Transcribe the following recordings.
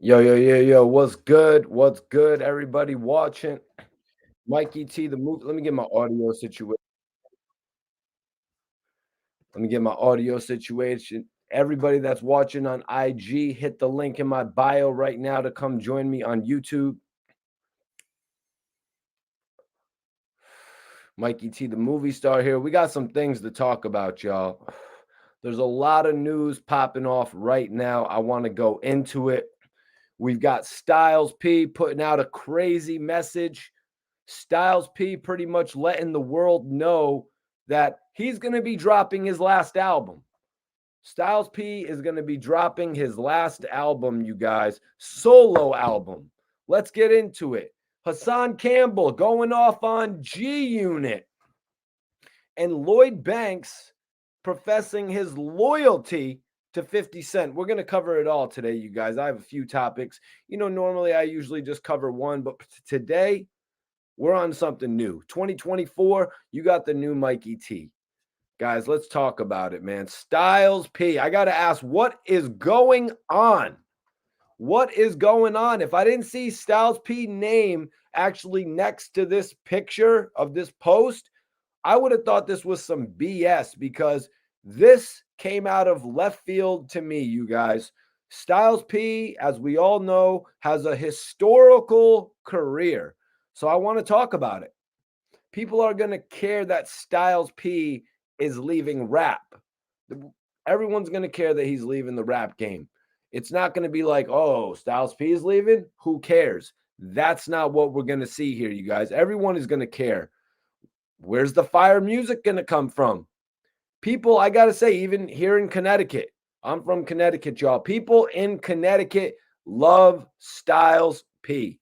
Yo, what's good? What's good, everybody watching? Mikey T, the movie. Let me get my audio situation. Let me get my audio situation. Everybody that's watching on IG, hit the link in my bio right now to come join me on YouTube. Mikey T, the movie star here. We got some things to talk about, y'all. There's a lot of news popping off right now. I want to go into it. We've got Styles P putting out a crazy message. Styles P pretty much letting the world know that he's going to be dropping his last album. Styles P is going to be dropping his last album, you guys, solo album. Let's get into it. Hassan Campbell going off on G Unit, and Lloyd Banks professing his loyalty to 50 Cent. We're going to cover it all today, you guys. I have a few topics. Normally I usually just cover one, but today we're on something new. 2024, you got the new Mikey T. Guys, let's talk about it, man. Styles P. I got to ask, what is going on? What is going on? If I didn't see Styles P name actually next to this picture of this post, I would have thought this was some BS because this came out of left field to me, you guys. Styles P, as we all know, has a historical career. So I want to talk about it. People are going to care that Styles P is leaving rap. Everyone's going to care that he's leaving the rap game. It's not going to be like, oh, Styles P is leaving. Who cares? That's not what we're going to see here, you guys. Everyone is going to care. Where's the fire music going to come from? People, I got to say, even here in Connecticut, I'm from Connecticut, y'all. People in Connecticut love Styles P.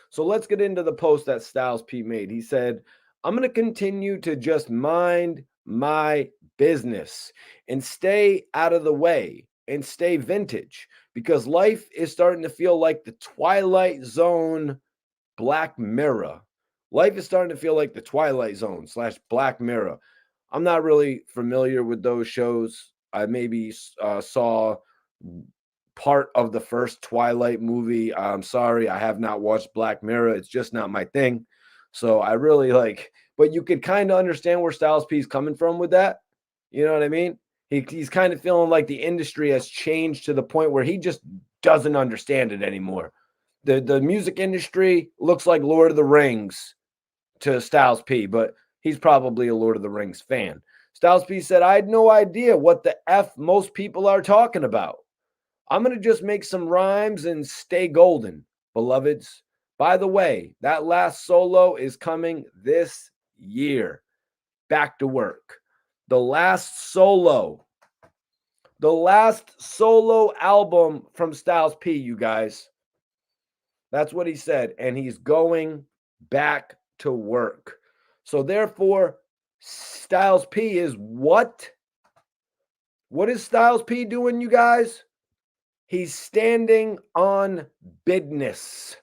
So let's get into the post that Styles P made. He said, I'm going to continue to just mind my business and stay out of the way and stay vintage because life is starting to feel like the Twilight Zone Black Mirror. Life is starting to feel like the Twilight Zone / Black Mirror. I'm not really familiar with those shows. I maybe saw part of the first Twilight movie. I'm sorry, I have not watched Black Mirror. It's just not my thing. So I really but you could kind of understand where Styles P is coming from with that. You know what I mean? He's kind of feeling like the industry has changed to the point where he just doesn't understand it anymore. The music industry looks like Lord of the Rings to Styles P, but he's probably a Lord of the Rings fan. Styles P said, I had no idea what the F most people are talking about. I'm going to just make some rhymes and stay golden, beloveds. By the way, that last solo is coming this year. Back to work. The last solo album from Styles P, you guys. That's what he said. And he's going back to work. So therefore, Styles P is what? What is Styles P doing, you guys? He's standing on business.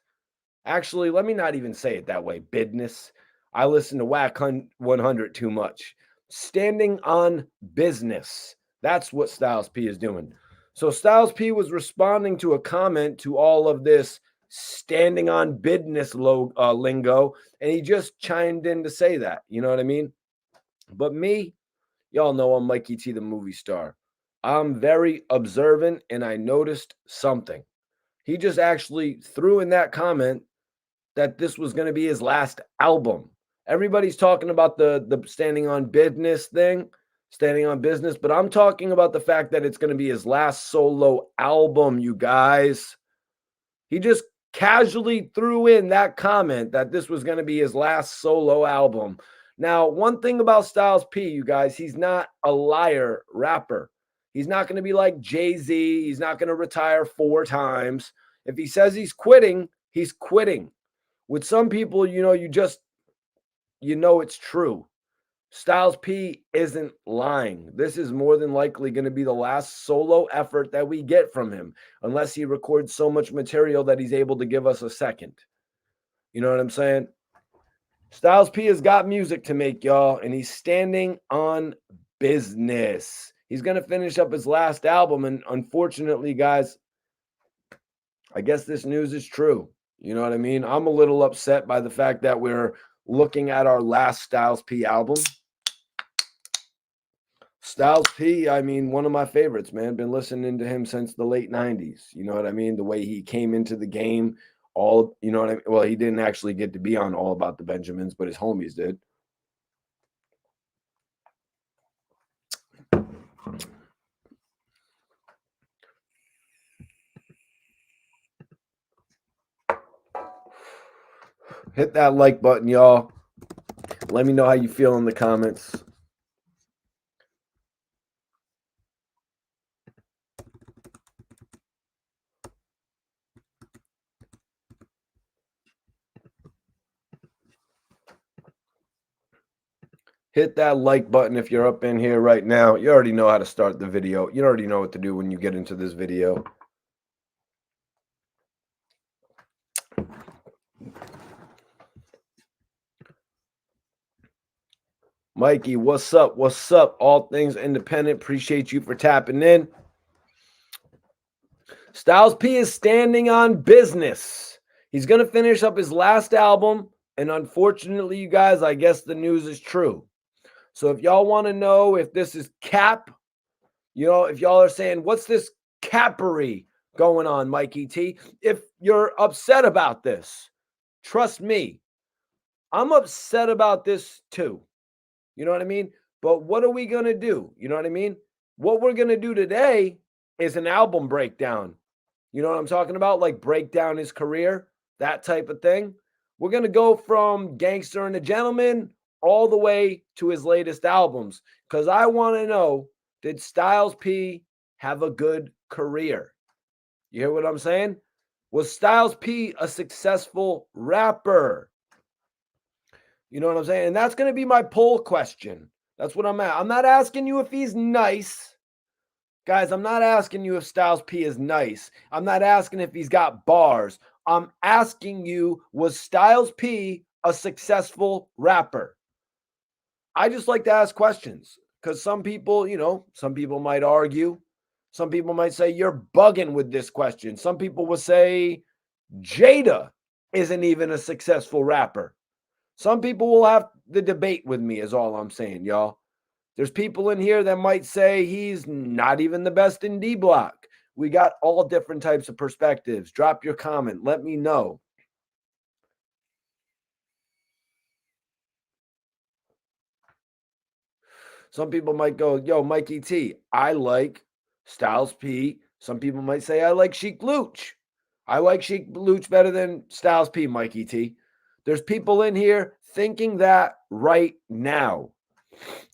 Actually, let me not even say it that way. Business. I listen to Whack 100 too much. Standing on business. That's what Styles P is doing. So Styles P was responding to a comment to all of this standing on business lingo, and he just chimed in to say that. You know what I mean? But me, y'all know I'm Mikey T, the movie star. I'm very observant, and I noticed something. He just actually threw in that comment that this was going to be his last album. Everybody's talking about the standing on business thing, standing on business, but I'm talking about the fact that it's going to be his last solo album, you guys. He just casually threw in that comment that this was going to be his last solo album. Now, one thing about Styles P, you guys, he's not a liar rapper. He's not going to be like Jay-Z. He's not going to retire 4 times. If he says he's quitting, he's quitting. With some people, it's true. Styles P isn't lying. This is more than likely going to be the last solo effort that we get from him, unless he records so much material that he's able to give us a second. You know what I'm saying? Styles P has got music to make, y'all, and he's standing on business. He's going to finish up his last album, and unfortunately, guys, I guess this news is true. You know what I mean? I'm a little upset by the fact that we're looking at our last Styles P album. Styles P, I mean, one of my favorites, man. Been listening to him since the late 90s. You know what I mean? The way he came into the game, you know what I mean? Well, he didn't actually get to be on All About the Benjamins, but his homies did. Hit that like button, y'all. Let me know how you feel in the comments. Hit that like button if you're up in here right now. You already know how to start the video. You already know what to do when you get into this video. Mikey, what's up? What's up? All things independent. Appreciate you for tapping in. Styles P is standing on business. He's going to finish up his last album. And unfortunately, you guys, I guess the news is true. So if y'all want to know if this is cap, you know, if y'all are saying, what's this cappery going on, Mikey T? If you're upset about this, trust me, I'm upset about this too. You know what I mean? But what are we going to do? You know what I mean? What we're going to do today is an album breakdown. You know what I'm talking about? Like break down his career, that type of thing. We're going to go from Gangster and a Gentleman all the way to his latest albums because I want to know, did Styles P have a good career? You hear what I'm saying? Was Styles P a successful rapper? You know what I'm saying? And that's going to be my poll question. That's what I'm at. I'm not asking you if he's nice. Guys, I'm not asking you if Styles P is nice. I'm not asking if he's got bars. I'm asking you, was Styles P a successful rapper? I just like to ask questions because some people, you know, some people might argue. Some people might say, you're bugging with this question. Some people will say, Jada isn't even a successful rapper. Some people will have the debate with me, is all I'm saying, y'all. There's people in here that might say he's not even the best in D Block. We got all different types of perspectives. Drop your comment. Let me know. Some people might go, yo, Mikey T, I like Styles P. Some people might say I like Sheik Luch. I like Sheik Luch better than Styles P, Mikey T. There's people in here thinking that right now,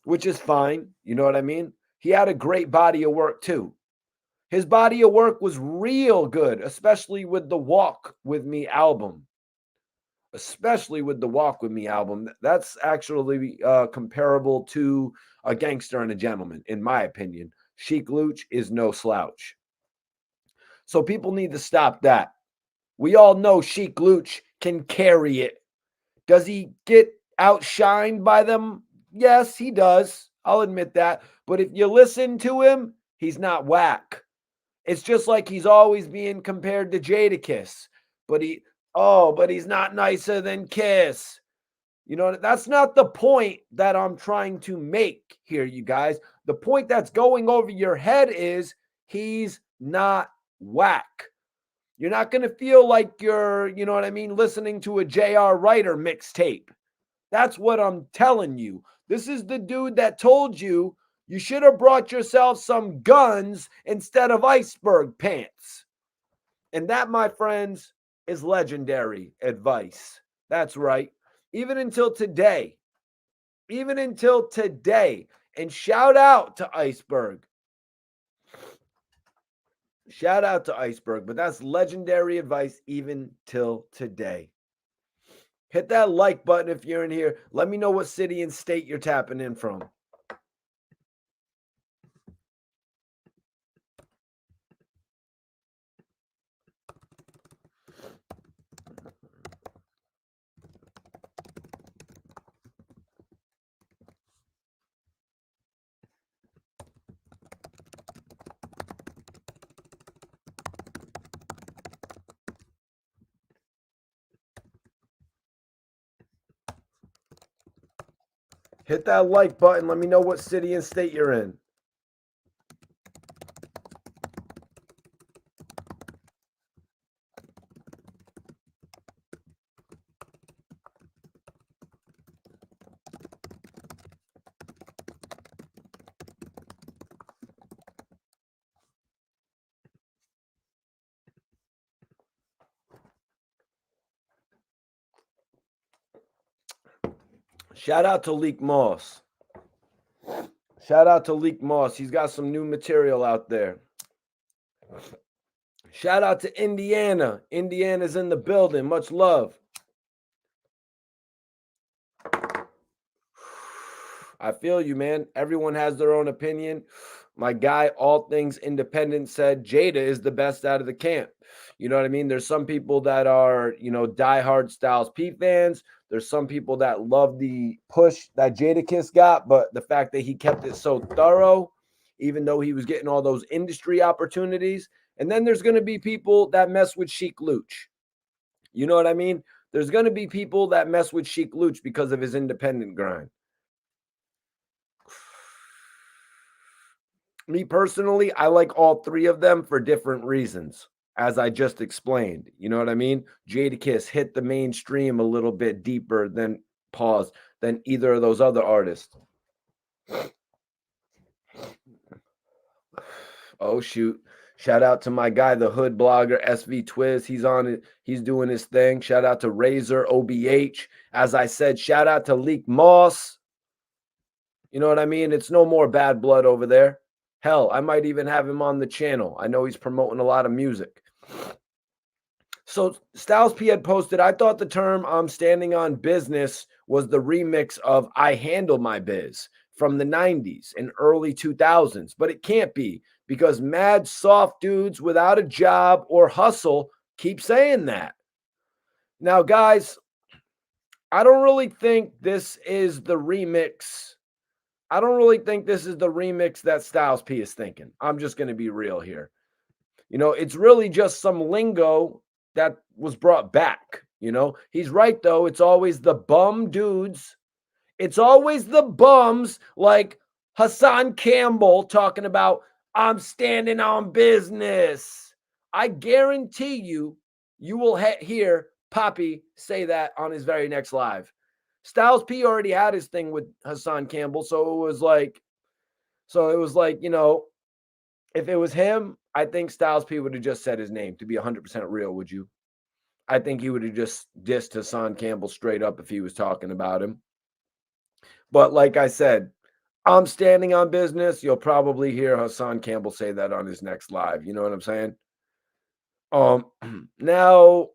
which is fine. You know what I mean? He had a great body of work too. His body of work was real good, especially with the Walk With Me album. Especially with the Walk With Me album. That's actually comparable to A Gangster and a Gentleman, in my opinion. Sheik Luch is no slouch. So people need to stop that. We all know Sheik Luch can carry it. Does he get outshined by them? Yes, he does. I'll admit that. But if you listen to him, he's not whack. It's just like he's always being compared to Jadakiss. But he's not nicer than Kiss. You know, that's not the point that I'm trying to make here, you guys. The point that's going over your head is he's not whack. You're not going to feel like you're, you know what I mean, listening to a J.R. Writer mixtape. That's what I'm telling you. This is the dude that told you you should have brought yourself some guns instead of iceberg pants. And that, my friends, is legendary advice. That's right. Even until today. And shout out to Iceberg. But that's legendary advice even till today. Hit that like button if you're in here. Let me know what city and state you're tapping in from. Hit that like button. Let me know what city and state you're in. Shout out to Leak Moss. Shout out to Leak Moss. He's got some new material out there. Shout out to Indiana. Indiana's in the building. Much love. I feel you, man. Everyone has their own opinion. My guy, All Things Independent, said Jada is the best out of the camp. You know what I mean? There's some people that are, diehard Styles P fans. There's some people that love the push that Jadakiss got, but the fact that he kept it so thorough, even though he was getting all those industry opportunities. And then there's going to be people that mess with Sheik Luch. You know what I mean? There's going to be people that mess with Sheik Luch because of his independent grind. Me personally, I like all three of them for different reasons, as I just explained. You know what I mean? Jadakiss hit the mainstream a little bit deeper than either of those other artists. Oh shoot. Shout out to my guy, the hood blogger, SV Twiz. He's on it. He's doing his thing. Shout out to Razor OBH. As I said, shout out to Leak Moss. You know what I mean? It's no more bad blood over there. Hell, I might even have him on the channel. I know he's promoting a lot of music. So Styles P had posted, I thought the term I'm standing on business was the remix of I Handle My Biz from the 90s and early 2000s, but it can't be because mad soft dudes without a job or hustle keep saying that. Now, guys, I don't really think this is the remix. I don't really think this is the remix that Styles P is thinking. I'm just going to be real here. It's really just some lingo that was brought back. He's right, though. It's always the bum dudes. It's always the bums like Hassan Campbell talking about, I'm standing on business. I guarantee you will hear Poppy say that on his very next live. Styles P already had his thing with Hassan Campbell, so it was like, if it was him, I think Styles P would have just said his name, to be 100% real, would you? I think he would have just dissed Hassan Campbell straight up if he was talking about him. But like I said, I'm standing on business. You'll probably hear Hassan Campbell say that on his next live. You know what I'm saying? Now,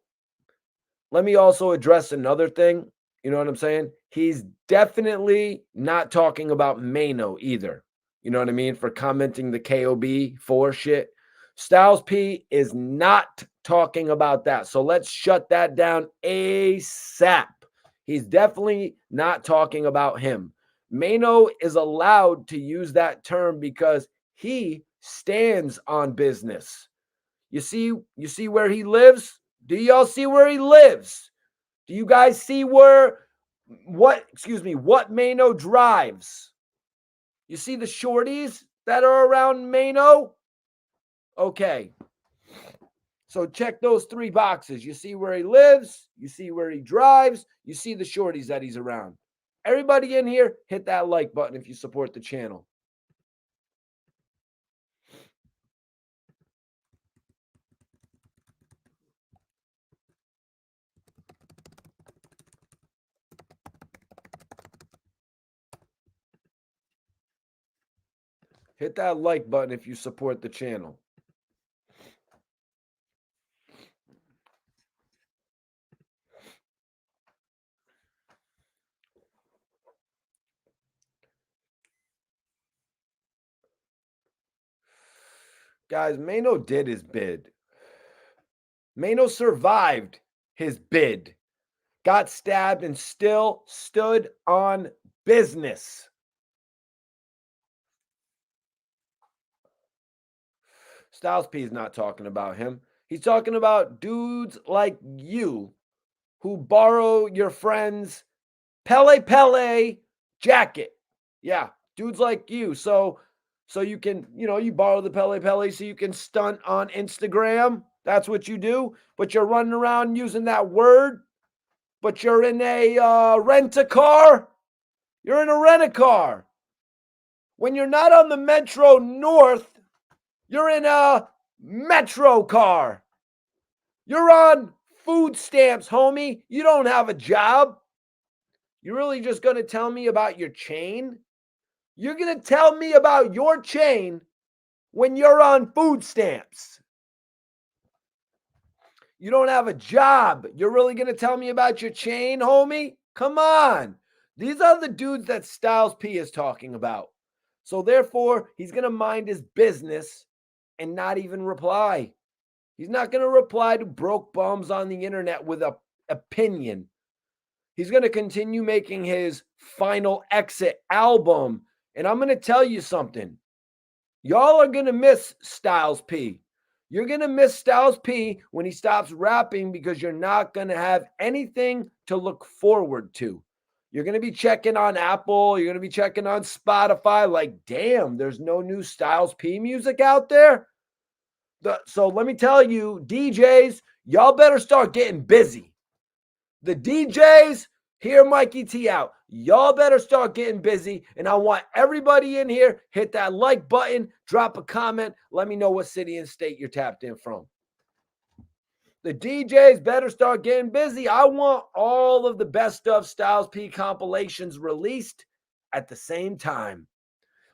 let me also address another thing. You know what I'm saying? He's definitely not talking about Mano either. You know what I mean? For commenting the KOB4 shit. Styles P is not talking about that. So let's shut that down ASAP. He's definitely not talking about him. Mano is allowed to use that term because he stands on business. You see where he lives? Do y'all see where he lives? Do you guys see what Mano drives? You see the shorties that are around Mano? Okay. So check those three boxes. You see where he lives, you see where he drives, you see the shorties that he's around. Everybody in here, hit that like button if you support the channel. Hit that like button if you support the channel. Guys, Mano did his bid. Mano survived his bid, got stabbed, and still stood on business. Styles P is not talking about him. He's talking about dudes like you who borrow your friends' Pele jacket. Yeah, dudes like you. So you can, you borrow the Pele Pele so you can stunt on Instagram. That's what you do. But you're running around using that word. But you're in a rent-a-car. You're in a rent-a-car. When you're not on the Metro North, you're in a Metro car. You're on food stamps, homie. You don't have a job. You're really just going to tell me about your chain? You're going to tell me about your chain when you're on food stamps. You don't have a job. You're really going to tell me about your chain, homie? Come on. These are the dudes that Styles P is talking about. So therefore, he's going to mind his business and not even reply. He's not going to reply to broke bums on the internet with an opinion. He's going to continue making his Final Exit album. And I'm going to tell you something. Y'all are going to miss Styles P. You're going to miss Styles P when he stops rapping because you're not going to have anything to look forward to. You're going to be checking on Apple. You're going to be checking on Spotify like, damn, there's no new Styles P music out there. So let me tell you, DJs, y'all better start getting busy. The DJs, hear Mikey T out. Y'all better start getting busy. And I want everybody in here, hit that like button, drop a comment. Let me know what city and state you're tapped in from. The DJs better start getting busy. I want all of the best of Styles P compilations released at the same time.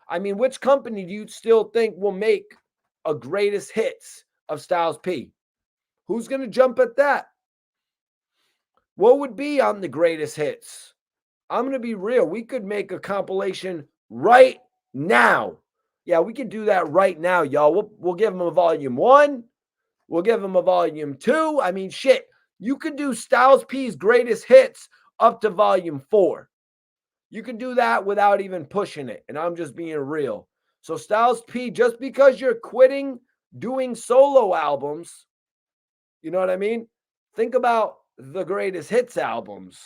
I mean, which company do you still think will make a greatest hits of Styles P? Who's going to jump at that? What would be on the greatest hits? I'm going to be real. We could make a compilation right now. Yeah, we could do that right now, y'all. We'll give them a volume 1. We'll give them a volume 2. I mean, shit. You could do Styles P's greatest hits up to volume 4. You can do that without even pushing it. And I'm just being real. So Styles P, just because you're quitting doing solo albums, you know what I mean? Think about the greatest hits albums.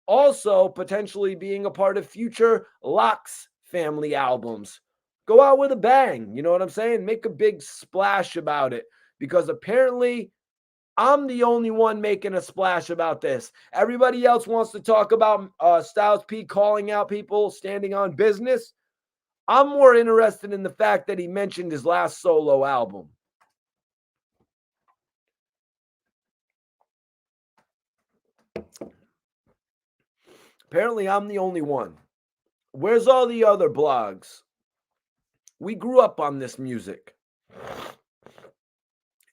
Also, potentially being a part of future Locks family albums. Go out with a bang. You know what I'm saying? Make a big splash about it. Because apparently, I'm the only one making a splash about this. Everybody else wants to talk about Styles P calling out people, standing on business. I'm more interested in the fact that he mentioned his last solo album. Apparently, I'm the only one. Where's all the other blogs? We grew up on this music.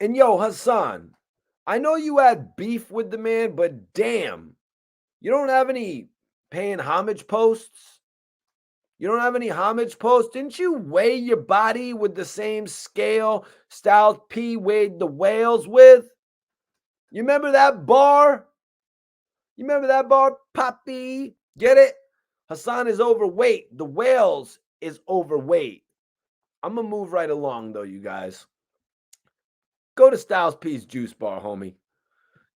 And yo, Hassan, I know you had beef with the man, but damn, you don't have any paying homage posts? You don't have any homage posts? Didn't you weigh your body with the same scale Styles P weighed the whales with? You remember that bar? You remember that bar, Poppy? Get it? Hassan is overweight. The whales is overweight. I'm going to move right along, though, you guys. Go to Styles P's Juice Bar, homie.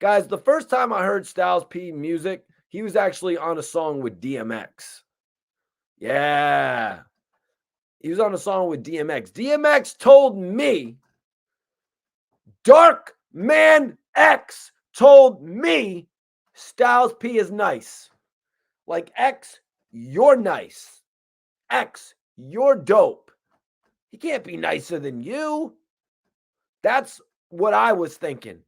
Guys, the first time I heard Styles P music, he was actually on a song with DMX. Yeah. He was on a song with DMX. DMX told me, Dark Man X told me Styles P is nice. Like, X, you're nice. X, you're dope. He can't be nicer than you. That's what I was thinking.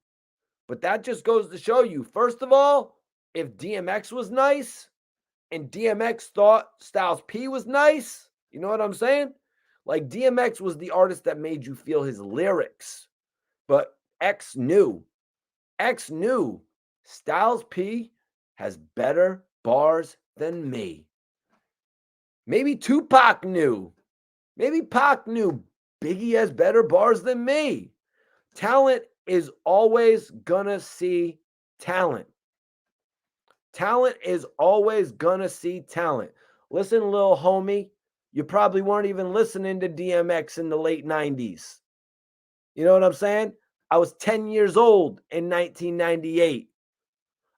But that just goes to show you, first of all, if DMX was nice and DMX thought Styles P was nice, you know what I'm saying? Like, DMX was the artist that made you feel his lyrics. But X knew Styles P has better bars than me. Maybe Tupac knew. Maybe Pac knew Biggie has better bars than me. Talent is always gonna see talent. Talent is always gonna see talent. Listen, little homie, you probably weren't even listening to DMX in the late 90s. You know what I'm saying? I was 10 years old in 1998.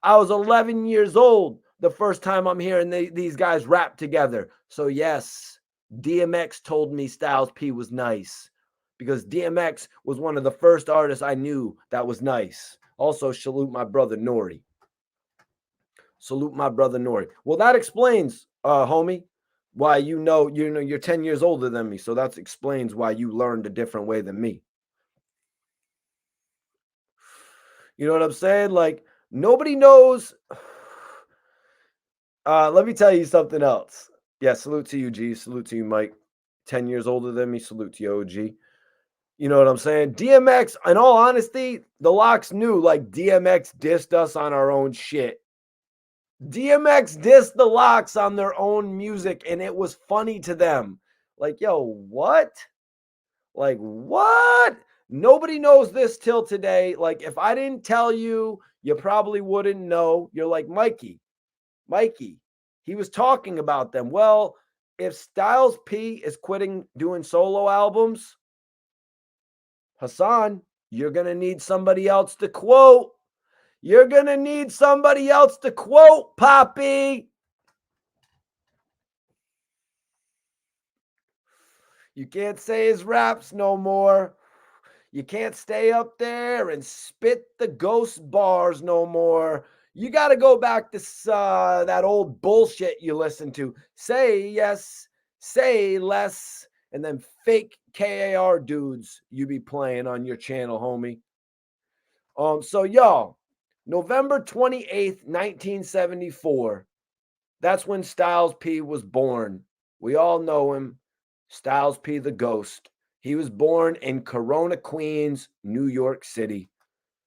I was 11 years old the first time I'm hearing these guys rap together. So yes, DMX told me Styles P was nice because DMX was one of the first artists I knew that was nice. Also, salute my brother Nori. Salute my brother Nori. Well, that explains, homie, why you're 10 years older than me. So that explains why you learned a different way than me. You know what I'm saying? Like nobody knows. Let me tell you something else. Yeah, salute to you, G. Salute to you, Mike. 10 years older than me. Salute to you, OG. You know what I'm saying? DMX, in all honesty, the Locks knew like DMX dissed us on our own shit. DMX dissed the Locks on their own music, and it was funny to them. Like, yo, what? Like, what? Nobody knows this till today. Like, if I didn't tell you, you probably wouldn't know. You're like, Mikey, he was talking about them. Well, if Styles P is quitting doing solo albums, Hassan, you're going to need somebody else to quote. You're going to need somebody else to quote, Poppy. You can't say his raps no more. You can't stay up there and spit the ghost bars no more. You got to go back to that old bullshit you listen to. Say yes, say less, and then fake KAR dudes you be playing on your channel, homie. So y'all, November 28th, 1974. That's when Styles P was born. We all know him, Styles P the Ghost. He was born in Corona, Queens, New York City.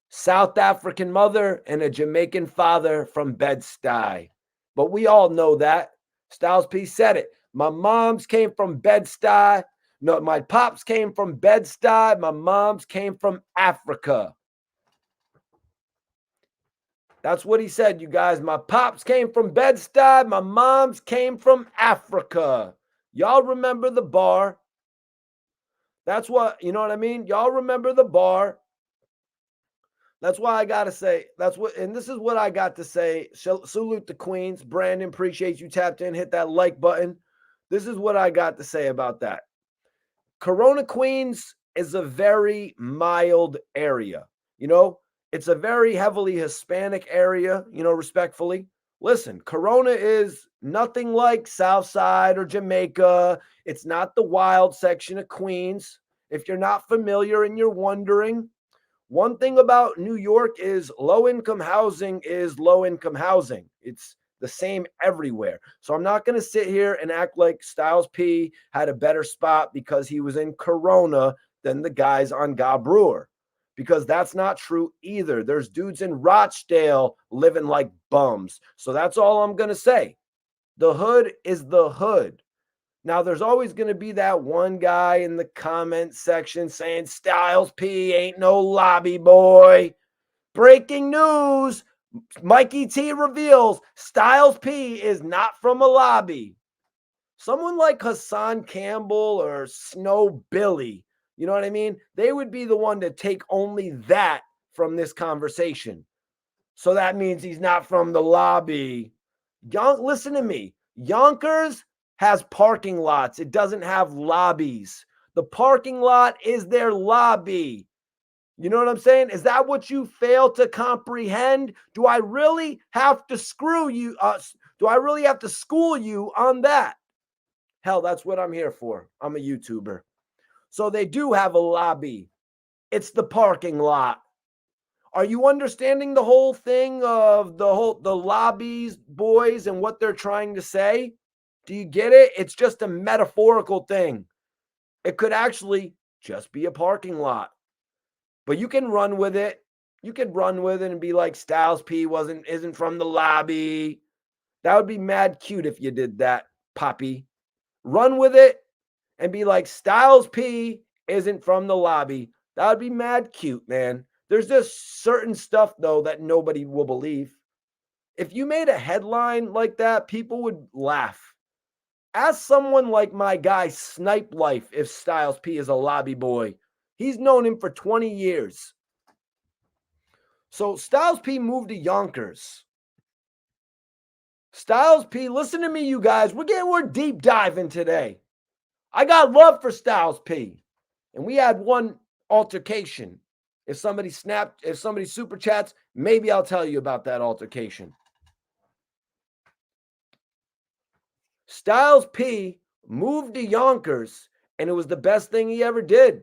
South African mother and a Jamaican father from Bed-Stuy. But we all know that. Styles P said it. My moms came from Bed-Stuy. No, my pops came from Bed-Stuy. My moms came from Africa. That's what he said, you guys. My pops came from Bed-Stuy. My moms came from Africa. Y'all remember the bar. That's what, you know what I mean? Y'all remember the bar. That's why I got to say, that's what, and this is what I got to say. Salute the Queens. Brandon, appreciate you tapped in. Hit that like button. This is what I got to say about that. Corona, Queens is a very mild area. You know, it's a very heavily Hispanic area, you know, respectfully. Listen, Corona is nothing like Southside or Jamaica. It's not the wild section of Queens. If you're not familiar and you're wondering, one thing about New York is low-income housing is low-income housing. It's the same everywhere. So I'm not going to sit here and act like Styles P had a better spot because he was in Corona than the guys on God Brewer, because that's not true either. There's dudes in Rochdale living like bums. So that's all I'm going to say. The hood is the hood. Now, there's always going to be that one guy in the comment section saying Styles P ain't no lobby boy. Breaking news. Mikey T reveals Styles P is not from a lobby. Someone like Hassan Campbell or Snow Billy, you know what I mean? They would be the one to take only that from this conversation. So that means he's not from the lobby. Listen to me. Yonkers has parking lots. It doesn't have lobbies. The parking lot is their lobby. You know what I'm saying? Is that what you fail to comprehend? Do I really have to screw you? Do I really have to school you on that? Hell, that's what I'm here for. I'm a YouTuber. So they do have a lobby. It's the parking lot. Are you understanding the whole thing of the lobbies, boys, and what they're trying to say? Do you get it? It's just a metaphorical thing. It could actually just be a parking lot. But you can run with it. You could run with it and be like Styles P isn't from the lobby. That would be mad cute if you did that, Poppy. Run with it and be like Styles P isn't from the lobby. That would be mad cute, man. There's just certain stuff, though, that nobody will believe. If you made a headline like that, people would laugh. Ask someone like my guy Snipe Life if Styles P is a lobby boy. He's known him for 20 years. So Styles P moved to Yonkers. Styles P, listen to me, you guys. We're deep diving today. I got love for Styles P. And we had one altercation. If somebody super chats, maybe I'll tell you about that altercation. Styles P moved to Yonkers, and it was the best thing he ever did. Do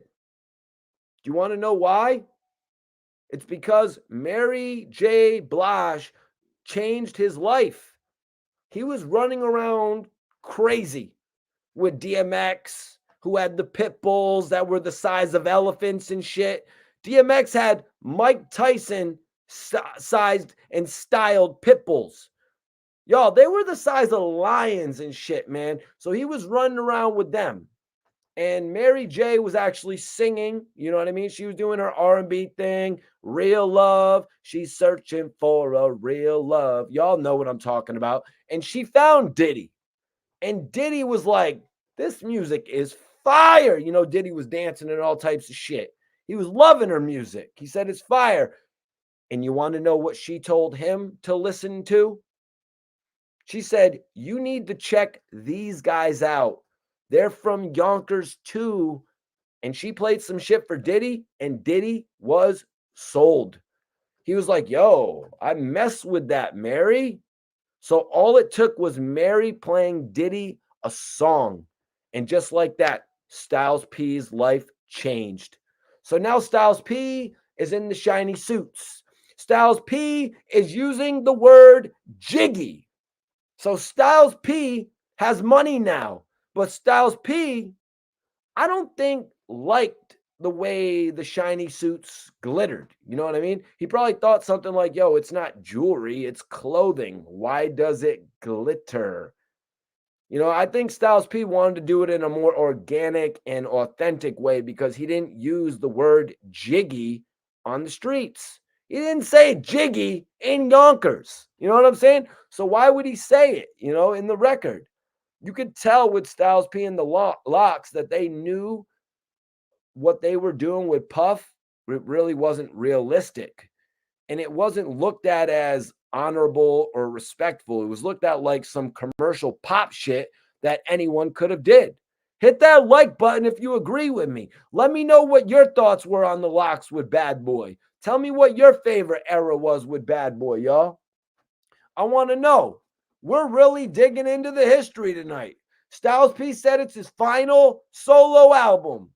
you want to know why? It's because Mary J. Blige changed his life. He was running around crazy with DMX, who had the pit bulls that were the size of elephants and shit. DMX had Mike Tyson sized and styled pit bulls. Y'all, they were the size of lions and shit, man. So he was running around with them. And Mary J was actually singing, you know what I mean? She was doing her R&B thing, real love. She's searching for a real love. Y'all know what I'm talking about. And she found Diddy. And Diddy was like, this music is fire. You know, Diddy was dancing and all types of shit. He was loving her music. He said it's fire. And you want to know what she told him to listen to? She said, you need to check these guys out. They're from Yonkers too. And she played some shit for Diddy, and Diddy was sold. He was like, yo, I mess with that, Mary. So all it took was Mary playing Diddy a song. And just like that, Styles P's life changed. So now Styles P is in the shiny suits. Styles P is using the word jiggy. So Styles P has money now. But Styles P, I don't think liked the way the shiny suits glittered. You know what I mean? He probably thought something like, yo, it's not jewelry, it's clothing. Why does it glitter? You know, I think Styles P wanted to do it in a more organic and authentic way because he didn't use the word jiggy on the streets. He didn't say jiggy in Yonkers. You know what I'm saying? So why would he say it, you know, in the record? You could tell with Styles P and the Locks that they knew what they were doing with Puff. It really wasn't realistic. And it wasn't looked at as honorable or respectful. It was looked at like some commercial pop shit that anyone could have did. Hit that like button if you agree with me. Let me know what your thoughts were on the Locks with Bad Boy. Tell me what your favorite era was with Bad Boy, y'all. I want to know. We're really digging into the history tonight. Styles P said it's his final solo album.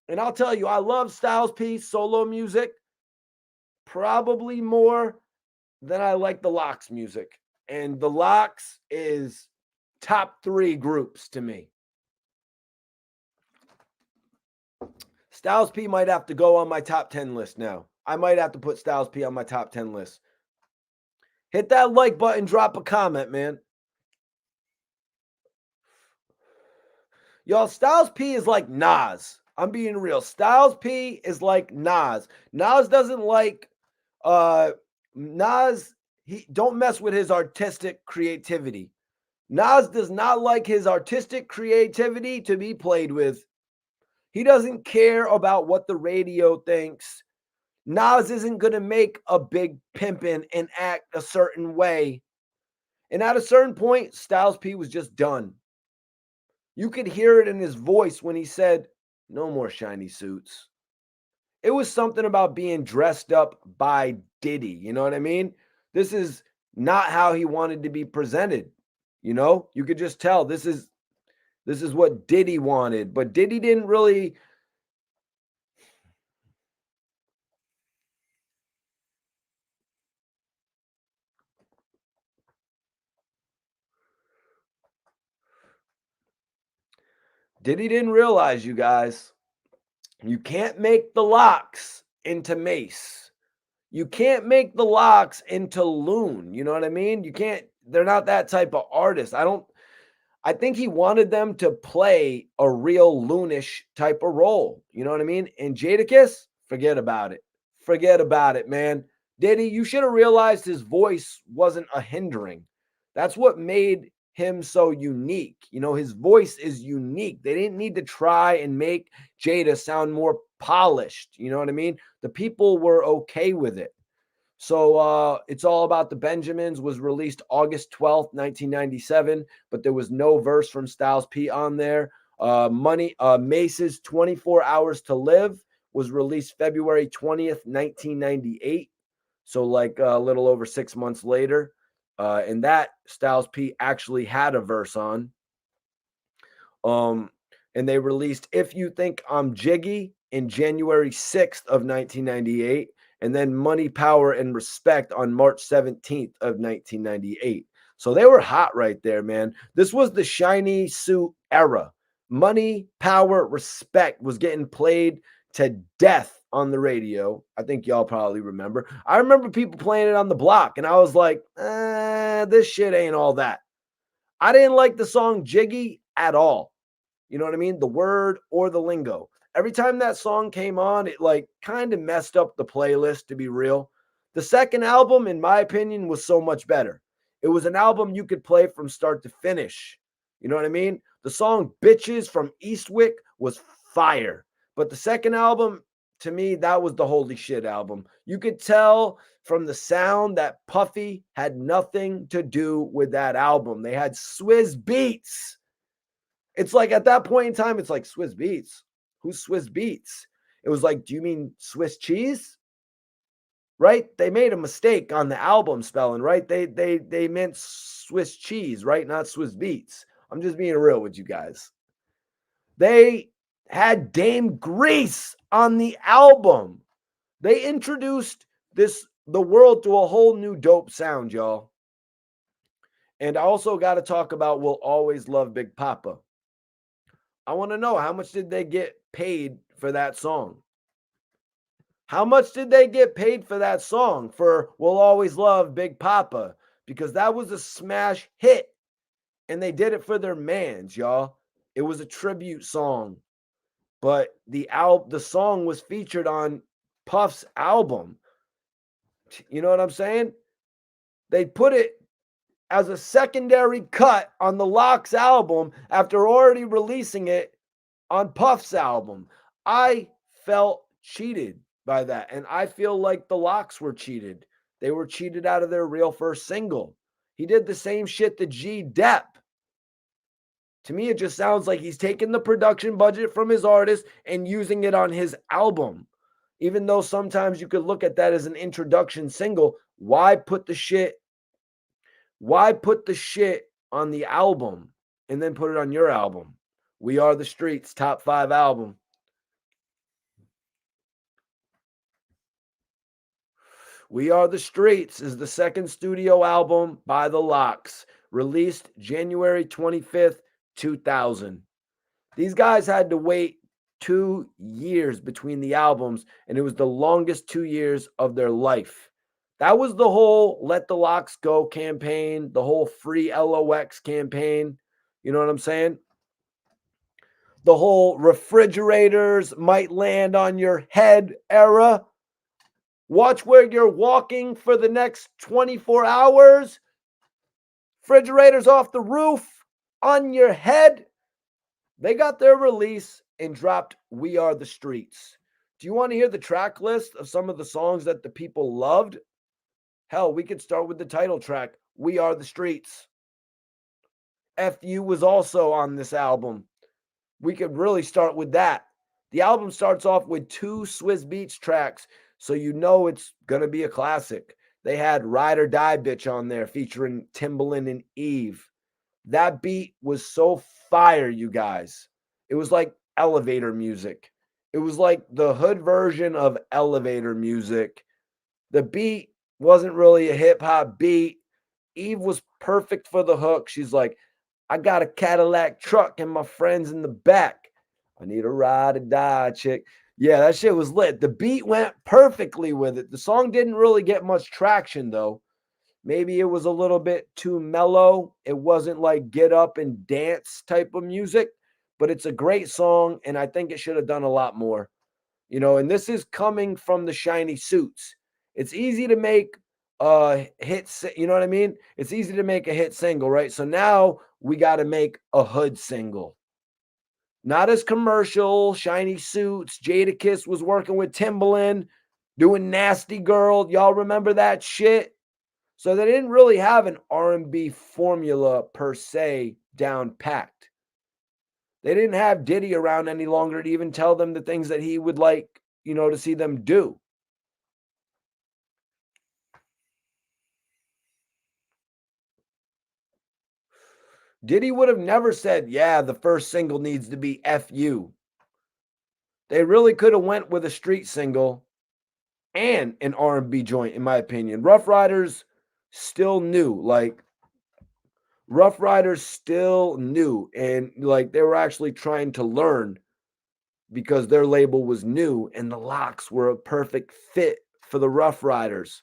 And I'll tell you, I love Styles P's solo music probably more than I like the Locks music. And the Locks is top 3 groups to me. Styles P might have to go on my top 10 list now. I might have to put Styles P on my top 10 list. Hit that like button, drop a comment, man. Y'all, Styles P is like Nas. I'm being real. Styles P is like Nas. Nas doesn't like Nas, he don't mess with his artistic creativity. Nas does not like his artistic creativity to be played with. He doesn't care about what the radio thinks. Nas isn't going to make a big pimpin' and act a certain way. And at a certain point, Styles P was just done. You could hear it in his voice when he said, no more shiny suits. It was something about being dressed up by Diddy. You know what I mean? This is not how he wanted to be presented. You know, you could just tell this is what Diddy wanted, but Diddy didn't really. Diddy didn't realize, you guys, you can't make the Locks into Mace. You can't make the Locks into Loon. You know what I mean? You can't, they're not that type of artist. I think he wanted them to play a real loonish type of role. You know what I mean? And Jadakiss, forget about it. Forget about it, man. Diddy, you should have realized his voice wasn't a hindering. That's what made him so unique. You know, his voice is unique. They didn't need to try and make Jada sound more polished. You know what I mean? The people were okay with it. So It's All About the Benjamins was released August 12th, 1997, but there was no verse from Styles P on there. Mace's 24 Hours to Live was released February 20th, 1998. So like a little over 6 months later. And that Styles P actually had a verse on. And they released If You Think I'm Jiggy in January 6th, 1998, and then Money, Power, and Respect on March 17th, 1998. So they were hot right there, man. This was the shiny suit era. Money, Power, Respect was getting played to death on the radio. I think y'all probably remember. I remember people playing it on the block, and I was like, this shit ain't all that. I didn't like the song Jiggy at all. You know what I mean? The word or the lingo. Every time that song came on, it like kind of messed up the playlist, to be real. The second album, in my opinion, was so much better. It was an album you could play from start to finish. You know what I mean? The song Bitches from Eastwick was fire. But the second album, to me, that was the holy shit album. You could tell from the sound that Puffy had nothing to do with that album. They had Swizz Beats. It's like at that point in time, it's like Swiss Beats. Who's Swiss Beats? It was like, do you mean Swiss cheese? Right? They made a mistake on the album spelling, right? They meant Swiss cheese, right? Not Swiss Beats. I'm just being real with you guys. They had Dame Grease on the album. They introduced the world to a whole new dope sound, y'all. And I also got to talk about We'll Always Love Big Papa. I want to know, how much did they get paid for that song? How much did they get paid for that song for We'll Always Love Big Papa? Because that was a smash hit. And they did it for their mans, y'all. It was a tribute song. But the song was featured on Puff's album. You know what I'm saying? They put it as a secondary cut on the Lox album after already releasing it on Puff's album. I felt cheated by that. And I feel like the Lox were cheated. They were cheated out of their real first single. He did the same shit to G Depp. To me, it just sounds like he's taking the production budget from his artist and using it on his album. Even though sometimes you could look at that as an introduction single, why put the shit on the album and then put it on your album? We Are the Streets, top 5 album. We Are the Streets is the second studio album by the Lox, released January 25th, 2000. These guys had to wait 2 years between the albums, and it was the longest 2 years of their life. That was the whole Let the Lox Go campaign, the whole Free LOX campaign. You know what I'm saying? The whole refrigerators might land on your head era. Watch where you're walking for the next 24 hours. Refrigerators off the roof, on your head. They got their release and dropped We Are the Streets. Do you want to hear the track list of some of the songs that the people loved? Hell, we could start with the title track, We Are the Streets. FU was also on this album. We could really start with that. The album starts off with 2 Swizz Beats tracks, so you know it's going to be a classic. They had Ride or Die Bitch on there featuring Timbaland and Eve. That beat was so fire, you guys. It was like elevator music. It was like the hood version of elevator music. The beat wasn't really a hip hop beat. Eve was perfect for the hook. She's like, I got a Cadillac truck and my friends in the back. I need a ride or die, chick. Yeah, that shit was lit. The beat went perfectly with it. The song didn't really get much traction, though. Maybe it was a little bit too mellow. It wasn't like get up and dance type of music, but it's a great song, and I think it should have done a lot more. You know, and this is coming from the shiny suits. It's easy to make a hit, you know what I mean? It's easy to make a hit single, right? So now we got to make a hood single. Not as commercial, shiny suits. Jadakiss was working with Timbaland. doing Nasty Girl. Y'all remember that shit? So they didn't really have an R&B formula per se down packed. They didn't have Diddy around any longer to even tell them the things that he would like, to see them do. Diddy would have never said, yeah, the first single needs to be F You. They really could have went with a street single and an R&B joint, in my opinion. Rough Riders still new. And like they were actually trying to learn because their label was new and the Locks were a perfect fit for the Rough Riders.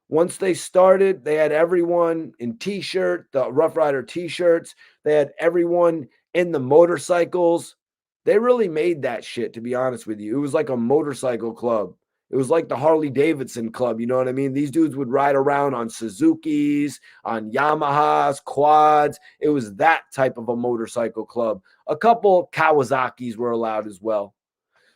Once they started, they had everyone in the Rough Rider t-shirts. They had everyone in the motorcycles. They really made that shit, to be honest with you. It was like a motorcycle club. It was like the Harley Davidson club, you know what I mean? These dudes would ride around on Suzukis, on Yamahas, quads. It was that type of a motorcycle club. A couple Kawasaki's were allowed as well.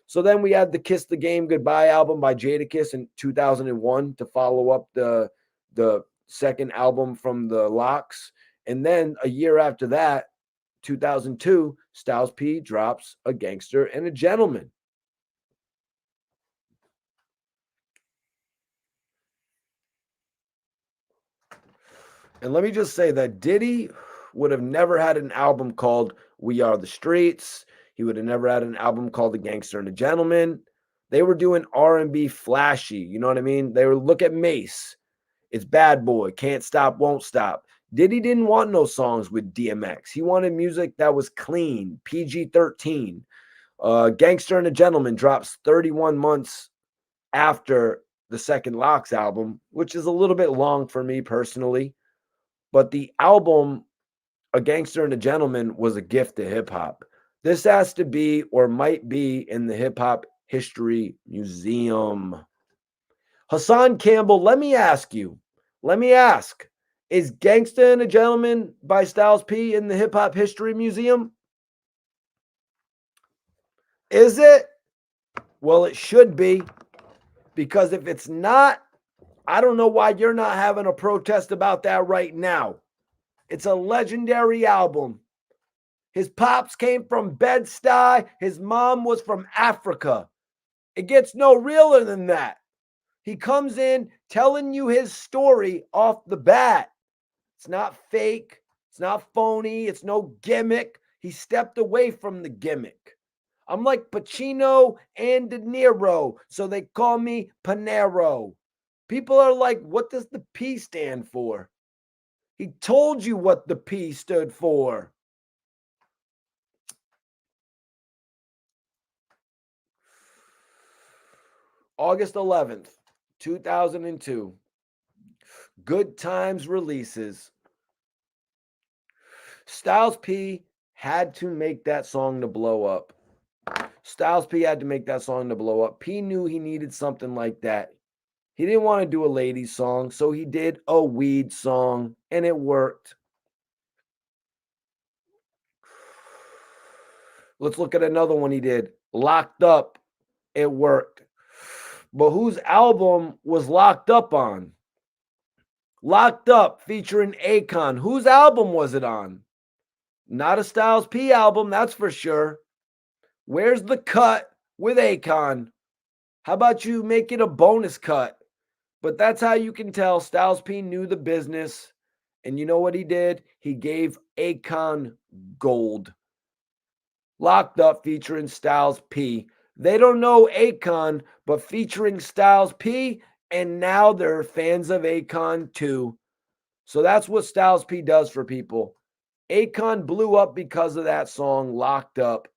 So then we had the Kiss the Game Goodbye album by Jadakiss in 2001 to follow up the second album from the Locks. And then a year after that, 2002, Styles P drops A Gangster and a Gentleman. And let me just say that Diddy would have never had an album called We Are the Streets. He would have never had an album called The Gangster and a Gentleman. They were doing R&B flashy. You know what I mean? They were, look at Mace. It's Bad Boy. Can't Stop, Won't Stop. Diddy didn't want no songs with DMX. He wanted music that was clean, PG-13. Gangster and a Gentleman drops 31 months after the second Locks album, which is a little bit long for me personally. But the album, A Gangster and a Gentleman, was a gift to hip hop. This has to be or might be in the Hip Hop History Museum. Hassan Campbell, let me ask, is Gangsta and a Gentleman by Styles P in the Hip Hop History Museum? Is it? Well, it should be, because if it's not, I don't know why you're not having a protest about that right now. It's a legendary album. His pops came from Bed-Stuy. His mom was from Africa. It gets no realer than that. He comes in telling you his story off the bat. It's not fake. It's not phony. It's no gimmick. He stepped away from the gimmick. I'm like Pacino and De Niro, so they call me Panero. People are like, what does the P stand for? He told you what the P stood for. August 11th, 2002. Good Times releases. Styles P had to make that song to blow up. Styles P had to make that song to blow up. P knew he needed something like that. He didn't want to do a ladies song, so he did a weed song, and it worked. Let's look at another one he did. Locked Up. It worked. But whose album was Locked Up on? Locked Up featuring Akon. Whose album was it on? Not a Styles P album, that's for sure. Where's the cut with Akon? How about you make it a bonus cut? But that's how you can tell Styles P knew the business. And you know what he did? He gave Akon gold. Locked Up featuring Styles P. They don't know Akon, but featuring Styles P, and now they're fans of Akon too. So that's what Styles P does for people. Akon blew up because of that song, Locked Up.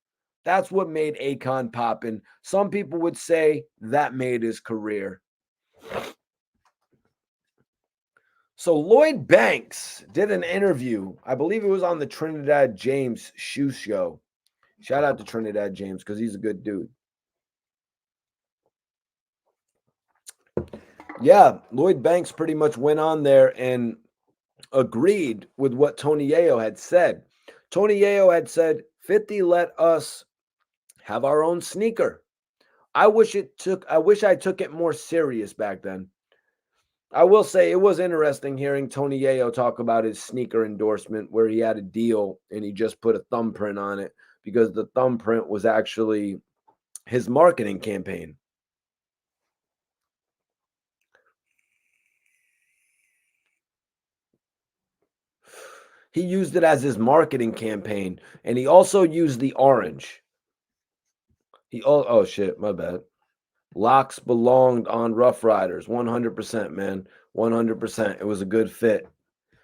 That's what made Akon poppin'. Some people would say that made his career. So Lloyd Banks did an interview. I believe it was on the Trinidad James Shoe Show. Shout out to Trinidad James because he's a good dude. Yeah, Lloyd Banks pretty much went on there and agreed with what Tony Yayo had said. Tony Yayo had said, 50 let us have our own sneaker. I wish I took it more serious back then. I will say it was interesting hearing Tony Yayo talk about his sneaker endorsement where he had a deal and he just put a thumbprint on it because the thumbprint was actually his marketing campaign. He used it as his marketing campaign and he also used the orange. Oh shit, my bad. Locks belonged on Rough Riders, 100%, man. 100%. It was a good fit.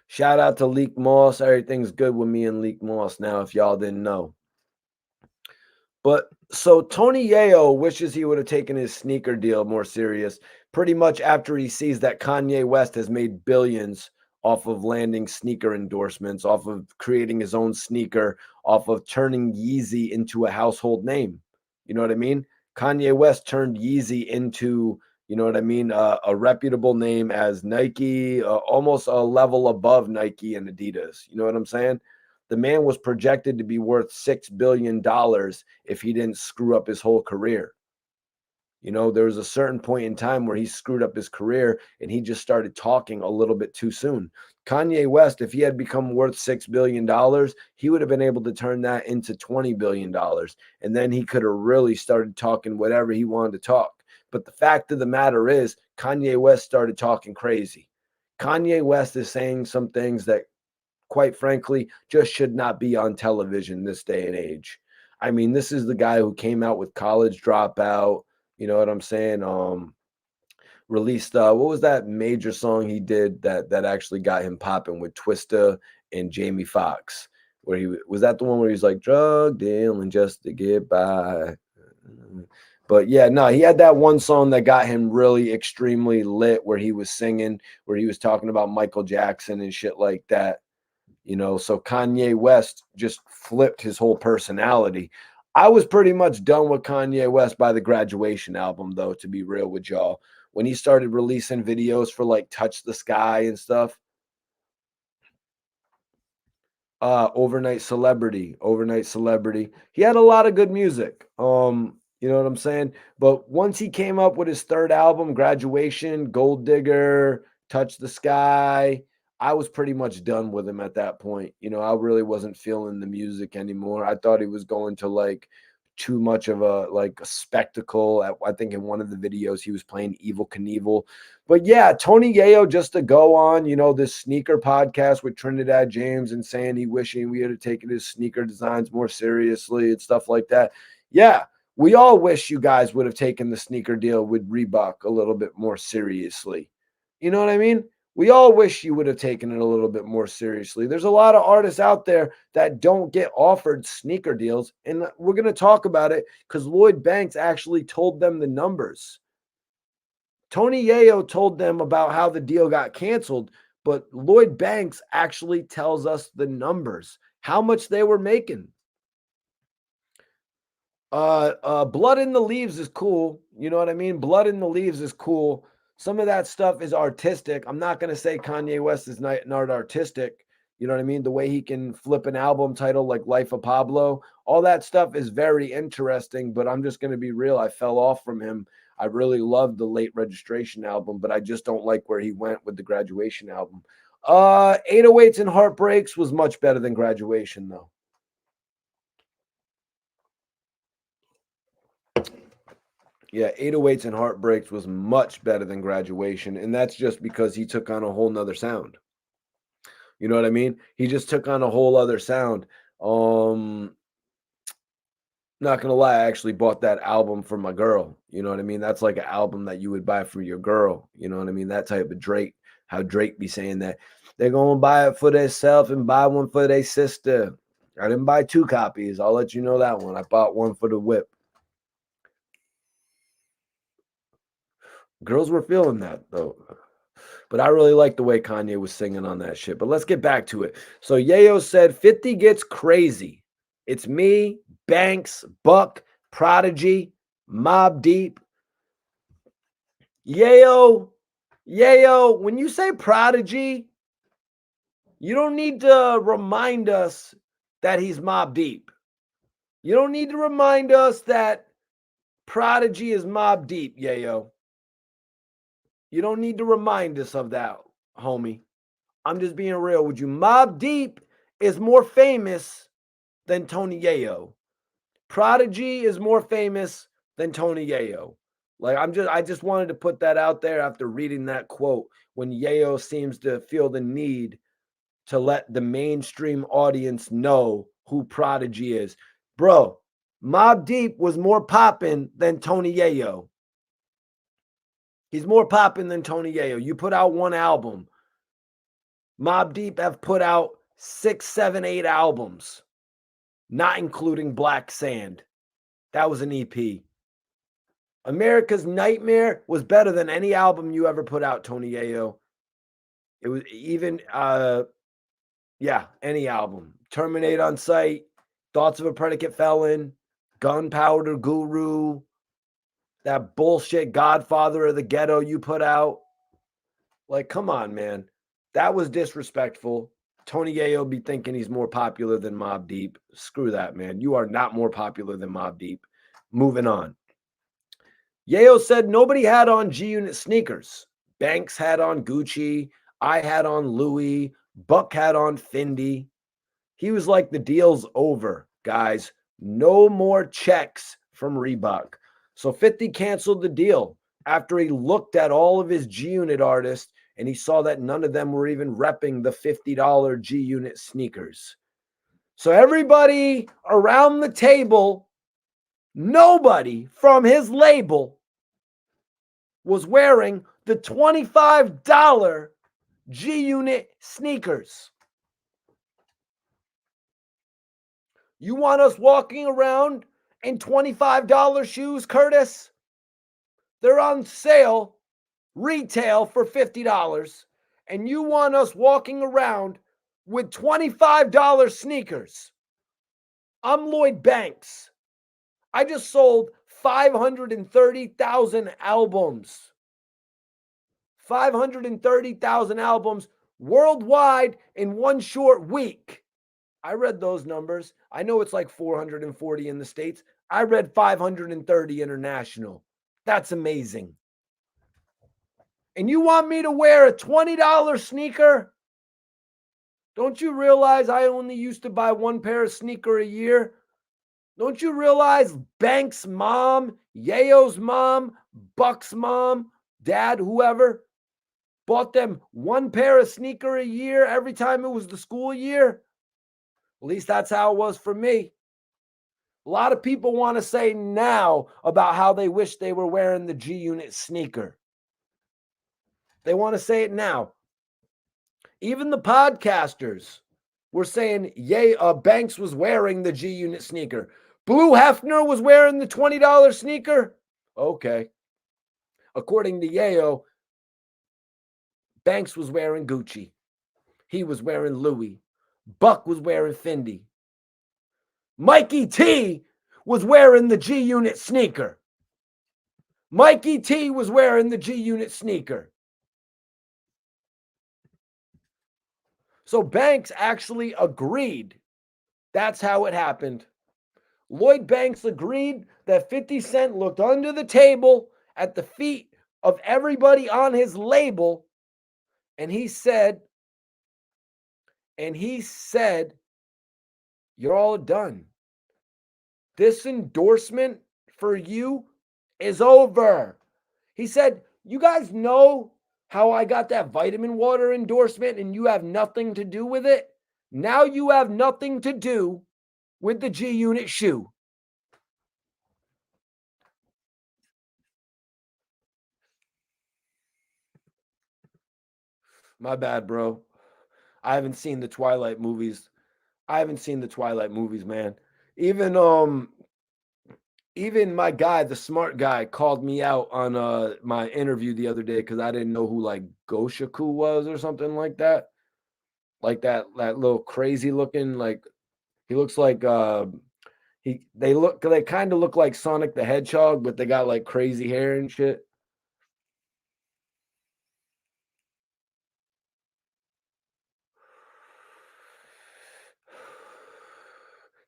Shout out to Leak Moss. Everything's good with me and Leak Moss now, if y'all didn't know. But so Tony Yayo wishes he would have taken his sneaker deal more serious pretty much after he sees that Kanye West has made billions off of landing sneaker endorsements, off of creating his own sneaker, off of turning Yeezy into a household name. You know what I mean? Kanye West turned Yeezy into, you know what I mean, a reputable name as Nike, almost a level above Nike and Adidas. You know what I'm saying? The man was projected to be worth $6 billion if he didn't screw up his whole career. You know, there was a certain point in time where he screwed up his career and he just started talking a little bit too soon. Kanye West, if he had become worth $6 billion, he would have been able to turn that into $20 billion. And then he could have really started talking whatever he wanted to talk. But the fact of the matter is, Kanye West started talking crazy. Kanye West is saying some things that, quite frankly, just should not be on television this day and age. I mean, this is the guy who came out with College Dropout. You know what I'm saying? Released what was that major song he did that actually got him popping with Twista and Jamie Foxx? Where he was that the one where he's like drug dealing just to get by. But yeah, no, he had that one song that got him really extremely lit where he was singing, where he was talking about Michael Jackson and shit like that. You know, so Kanye West just flipped his whole personality. I was pretty much done with Kanye West by the Graduation album, though, to be real with y'all. When he started releasing videos for like Touch the Sky and stuff, overnight celebrity. He had a lot of good music. You know what I'm saying? But once he came up with his third album, Graduation, Gold Digger, Touch the Sky, I was pretty much done with him at that point. You know, I really wasn't feeling the music anymore. I thought he was going to like too much of a like a spectacle. I think in one of the videos he was playing Evil Knievel. But yeah, Tony Yayo just to go on, you know, this sneaker podcast with Trinidad James and saying he wishing we had taken his sneaker designs more seriously and stuff like that. Yeah, we all wish you guys would have taken the sneaker deal with Reebok a little bit more seriously. You know what I mean? We all wish you would have taken it a little bit more seriously. There's a lot of artists out there that don't get offered sneaker deals, and we're going to talk about it because Lloyd Banks actually told them the numbers. Tony Yayo told them about how the deal got canceled, but Lloyd Banks actually tells us the numbers, how much they were making. Blood in the Leaves is cool. You know what I mean? Blood in the Leaves is cool. Some of that stuff is artistic. I'm not going to say Kanye West is not artistic. You know what I mean? The way he can flip an album title like Life of Pablo, all that stuff is very interesting, but I'm just going to be real. I fell off from him. I really loved the Late Registration album, but I just don't like where he went with the Graduation album. 808s and Heartbreaks was much better than Graduation, though. Yeah, 808s and Heartbreaks was much better than Graduation, and that's just because he took on a whole nother sound. You know what I mean? He just took on a whole other sound. Not gonna lie, I actually bought that album for my girl. You know what I mean? That's like an album that you would buy for your girl. You know what I mean? That type of Drake, how Drake be saying that they're gonna buy it for themselves and buy one for their sister. I didn't buy two copies. I'll let you know that one. I bought one for the whip. Girls were feeling that though. But I really like the way Kanye was singing on that shit. But let's get back to it. So Yayo said 50 gets crazy. It's me, Banks, Buck, Prodigy, Mob Deep. Yayo, when you say Prodigy, you don't need to remind us that he's Mob Deep. You don't need to remind us that Prodigy is Mobb Deep, yayo. You don't need to remind us of that, homie. I'm just being real with you. Mobb Deep is more famous than Tony Yayo. Prodigy is more famous than Tony Yayo. Like I just wanted to put that out there after reading that quote when Yayo seems to feel the need to let the mainstream audience know who Prodigy is. Bro, Mobb Deep was more poppin' than Tony Yayo. He's more poppin' than Tony Yayo. You put out one album. Mobb Deep have put out 6, 7, 8 albums, not including Black Sand. That was an EP. America's Nightmare was better than any album you ever put out, Tony Yayo. It was even, any album. Terminate on Sight, Thoughts of a Predicate Felon, Gunpowder Guru, that bullshit Godfather of the Ghetto you put out. Like, come on, man. That was disrespectful. Tony Yayo be thinking he's more popular than Mobb Deep. Screw that, man. You are not more popular than Mobb Deep. Moving on. Yayo said nobody had on G-Unit sneakers. Banks had on Gucci. I had on Louis. Buck had on Fendi. He was like, the deal's over, guys. No more checks from Reebok. So 50 canceled the deal after he looked at all of his G-Unit artists and he saw that none of them were even repping the $50 G-Unit sneakers. So everybody around the table, nobody from his label was wearing the $25 G-Unit sneakers. You want us walking around in $25 shoes, Curtis? They're on sale, retail for $50. And you want us walking around with $25 sneakers. I'm Lloyd Banks. I just sold 530,000 albums. 530,000 albums worldwide in one short week. I read those numbers. I know it's like 440 in the States. I read 530 international. That's amazing. And you want me to wear a $20 sneaker? Don't you realize I only used to buy one pair of sneaker a year? Don't you realize Banks' mom, Yayo's mom, Buck's mom, dad, whoever, bought them one pair of sneaker a year every time it was the school year? At least that's how it was for me. A lot of people want to say now about how they wish they were wearing the G-Unit sneaker. They want to say it now. Even the podcasters were saying, Banks was wearing the G-Unit sneaker. Blue Hefner was wearing the $20 sneaker? Okay. According to Yayo, Banks was wearing Gucci. He was wearing Louis. Buck was wearing Fendi. Mikey T was wearing the G-Unit sneaker. Mikey T was wearing the G-Unit sneaker. So Banks actually agreed. That's how it happened. Lloyd Banks agreed that 50 Cent looked under the table at the feet of everybody on his label. And he said, you're all done. This endorsement for you is over. He said, you guys know how I got that vitamin water endorsement and you have nothing to do with it? Now you have nothing to do with the G-Unit shoe. My bad, bro. I haven't seen the Twilight movies. Man. Even my guy, the smart guy, called me out on my interview the other day because I didn't know who like Goshaku was or something like that. Like that little crazy looking, like he looks like they kind of look like Sonic the Hedgehog, but they got like crazy hair and shit.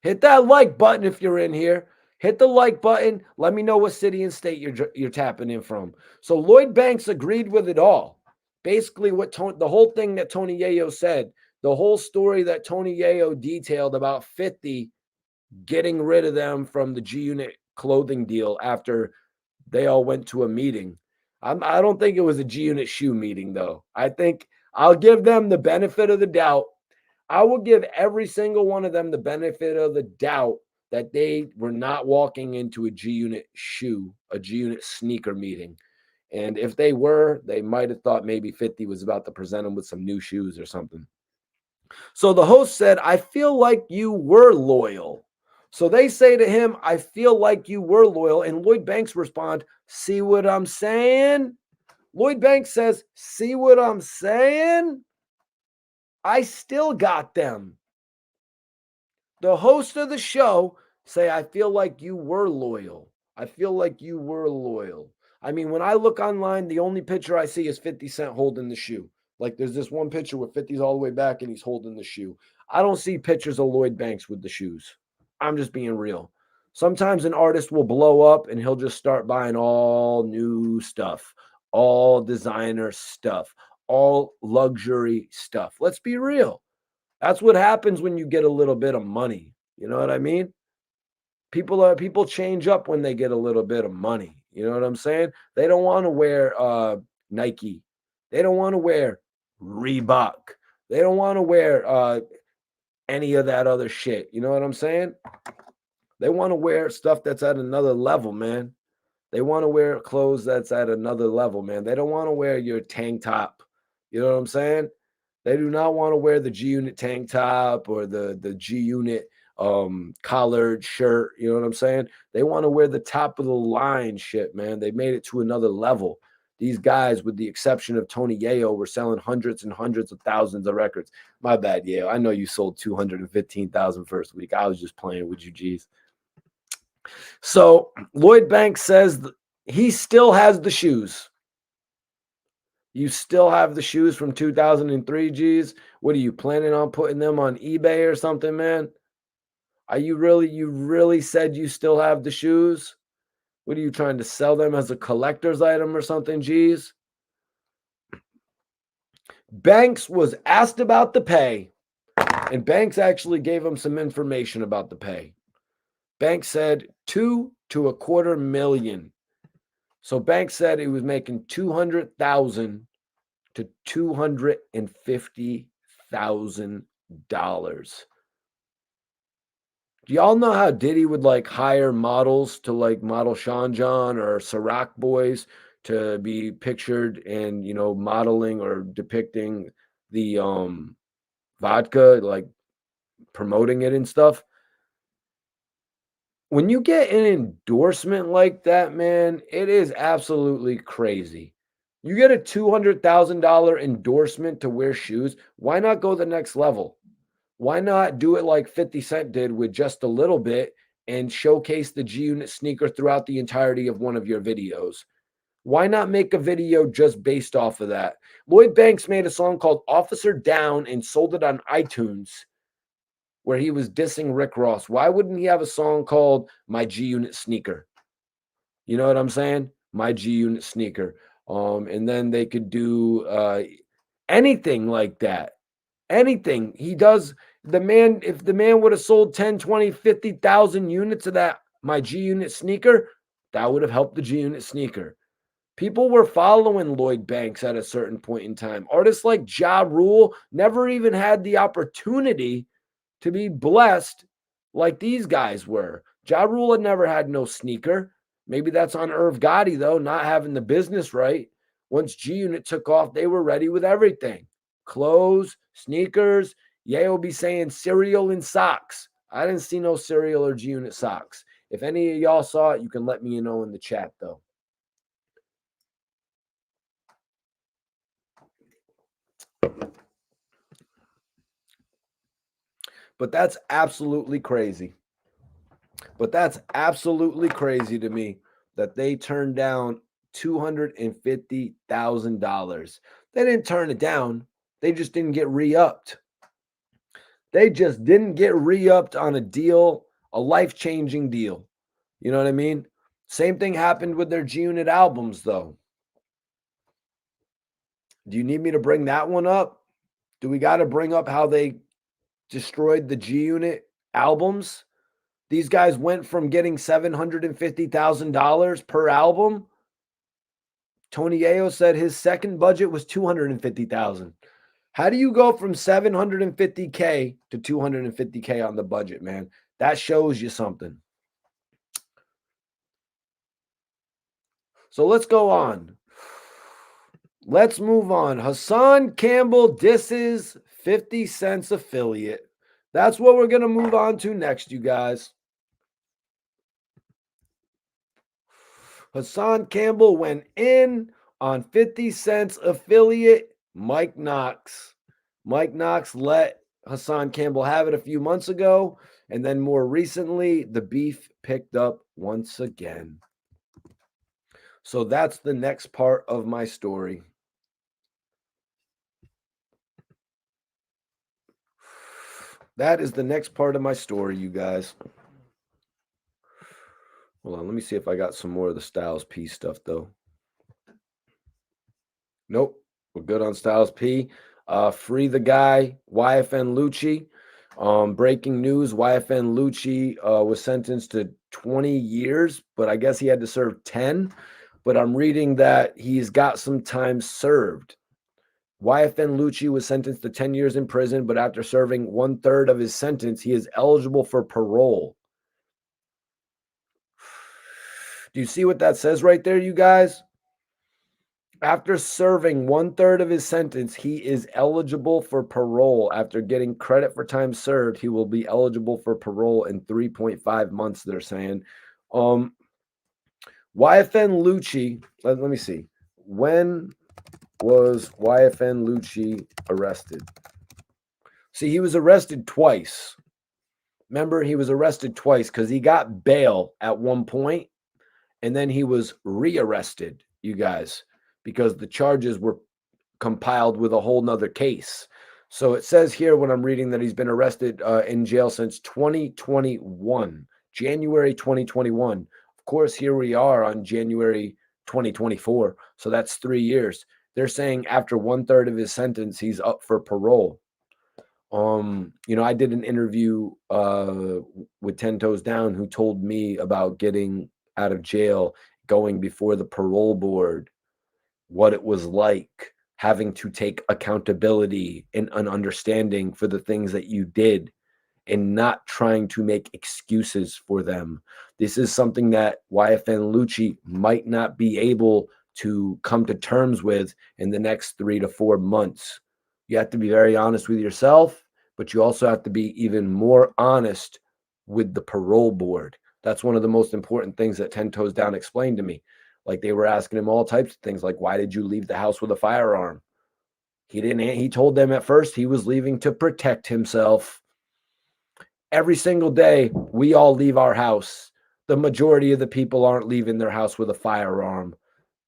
Hit that like button if you're in here. Hit the like button. Let me know what city and state you're tapping in from. So Lloyd Banks agreed with it all. Basically, the whole thing that Tony Yayo said, the whole story that Tony Yayo detailed about 50 getting rid of them from the G Unit clothing deal after they all went to a meeting. I don't think it was a G Unit shoe meeting, though. I think I'll give them the benefit of the doubt. I will give every single one of them the benefit of the doubt that they were not walking into a G Unit shoe, a G Unit sneaker meeting. And if they were, they might have thought maybe 50 was about to present them with some new shoes or something. So the host said, I feel like you were loyal. So they say to him, I feel like you were loyal. And Lloyd Banks respond, see what I'm saying? Lloyd Banks says, see what I'm saying? I still got them. The host of the show say, I feel like you were loyal. I feel like you were loyal. I mean, when I look online, the only picture I see is 50 Cent holding the shoe. Like there's this one picture where 50's all the way back and he's holding the shoe. I don't see pictures of Lloyd Banks with the shoes. I'm just being real. Sometimes an artist will blow up and he'll just start buying all new stuff, all designer stuff, all luxury stuff. Let's be real. That's what happens when you get a little bit of money. You know what I mean? People change up when they get a little bit of money. You know what I'm saying? They don't want to wear Nike. They don't want to wear Reebok. They don't want to wear any of that other shit. You know what I'm saying? They want to wear stuff that's at another level, man. They want to wear clothes that's at another level, man. They don't want to wear your tank top. You know what I'm saying? They do not want to wear the G Unit tank top or the G Unit collared shirt. You know what I'm saying? They want to wear the top of the line shit, man. They made it to another level. These guys, with the exception of Tony Yayo, were selling hundreds and hundreds of thousands of records. My bad, Yayo. I know you sold 215,000 first week. I was just playing with you, G's. So Lloyd Banks says he still has the shoes. You still have the shoes from 2003, G's? What are you planning on putting them on eBay or something, man? Are you really said you still have the shoes? What are you trying to sell them as a collector's item or something, G's? Banks was asked about the pay, and Banks actually gave him some information about the pay. Banks said $2 to $250,000 million. So Banks said he was making $200,000 to $250,000. Do y'all know how Diddy would like hire models to like model Sean John or Ciroc boys to be pictured and, you know, modeling or depicting the vodka, like promoting it and stuff? When you get an endorsement like that, man, it is absolutely crazy. You get a $200,000 endorsement to wear shoes. Why not go the next level? Why not do it like 50 Cent did with just a little bit and showcase the G Unit sneaker throughout the entirety of one of your videos? Why not make a video just based off of that? Lloyd Banks made a song called Officer Down and sold it on iTunes where he was dissing Rick Ross. Why wouldn't he have a song called My G Unit Sneaker? You know what I'm saying? My G Unit Sneaker. And then they could do anything like that. Anything. He does. The man, if the man would have sold 10, 20, 50,000 units of that My G Unit sneaker, that would have helped the G Unit sneaker. People were following Lloyd Banks at a certain point in time. Artists like Ja Rule never even had the opportunity to be blessed like these guys were. Ja Rule had never had no sneaker. Maybe that's on Irv Gotti, though, not having the business right. Once G Unit took off, they were ready with everything. Clothes, sneakers. Ye will be saying cereal and socks. I didn't see no cereal or G Unit socks. If any of y'all saw it, you can let me know in the chat, though. But that's absolutely crazy. But that's absolutely crazy to me that they turned down $250,000. They didn't turn it down. They just didn't get re-upped. They just didn't get re-upped on a deal, a life-changing deal. You know what I mean? Same thing happened with their G Unit albums, though. Do you need me to bring that one up? Do we got to bring up how they destroyed the G Unit albums? These guys went from getting $750,000 per album. Tony Ayo said his second budget was $250,000. How do you go from $750K to $250K on the budget, man? That shows you something. So let's go on. Let's move on. Hassan Campbell disses 50 Cent's affiliate. That's what we're going to move on to next, you guys. Hassan Campbell went in on 50 Cent's affiliate, Mike Knox. Mike Knox let Hassan Campbell have it a few months ago, and then more recently, the beef picked up once again. So that's the next part of my story. That is the next part of my story, you guys. Hold on, let me see if I got some more of the Styles P stuff, though. Nope, we're good on Styles P. Free the guy, YFN Lucci. Breaking news, YFN Lucci was sentenced to 20 years, but I guess he had to serve 10. But I'm reading that he's got some time served. YFN Lucci was sentenced to 10 years in prison, but after serving 1/3 of his sentence, he is eligible for parole. Do you see what that says right there, you guys? After serving 1/3 of his sentence, he is eligible for parole. After getting credit for time served, he will be eligible for parole in 3.5 months, they're saying. YFN Lucci, let me see. When was YFN Lucci arrested? See, he was arrested twice. Remember, he was arrested twice because he got bail at one point, and then he was rearrested, you guys, because the charges were compiled with a whole nother case. So it says here when I'm reading that he's been arrested in jail since 2021, January 2021. Of course, here we are on January 2024. So that's 3 years. They're saying after 1/3 of his sentence, he's up for parole. I did an interview with 10 Toes Down, who told me about getting out of jail, going before the parole board, what it was like having to take accountability and an understanding for the things that you did and not trying to make excuses for them. This is something that YFN Lucci might not be able to come to terms with in the next 3 to 4 months. You have to be very honest with yourself, but you also have to be even more honest with the parole board. That's one of the most important things that 10 Toes Down explained to me. Like, they were asking him all types of things, like, why did you leave the house with a firearm? He didn't. He told them at first he was leaving to protect himself. Every single day, we all leave our house. The majority of the people aren't leaving their house with a firearm.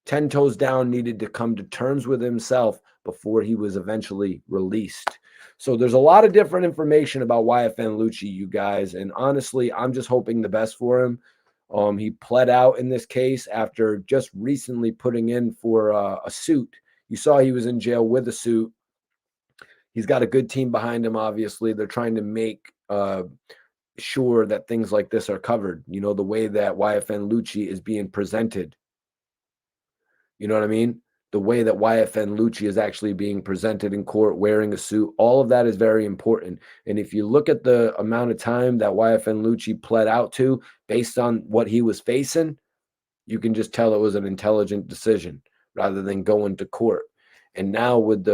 10 Toes Down needed to come to terms with himself before he was eventually released. So there's a lot of different information about YFN Lucci, you guys. And honestly, I'm just hoping the best for him. He pled out in this case after just recently putting in for a suit. You saw he was in jail with a suit. He's got a good team behind him, obviously. They're trying to make sure that things like this are covered. The way that YFN Lucci is being presented. You know what I mean? The way that YFN Lucci is actually being presented in court wearing a suit, all of that is very important. And if you look at the amount of time that YFN Lucci pled out to based on what he was facing, you can just tell it was an intelligent decision rather than going to court. And now with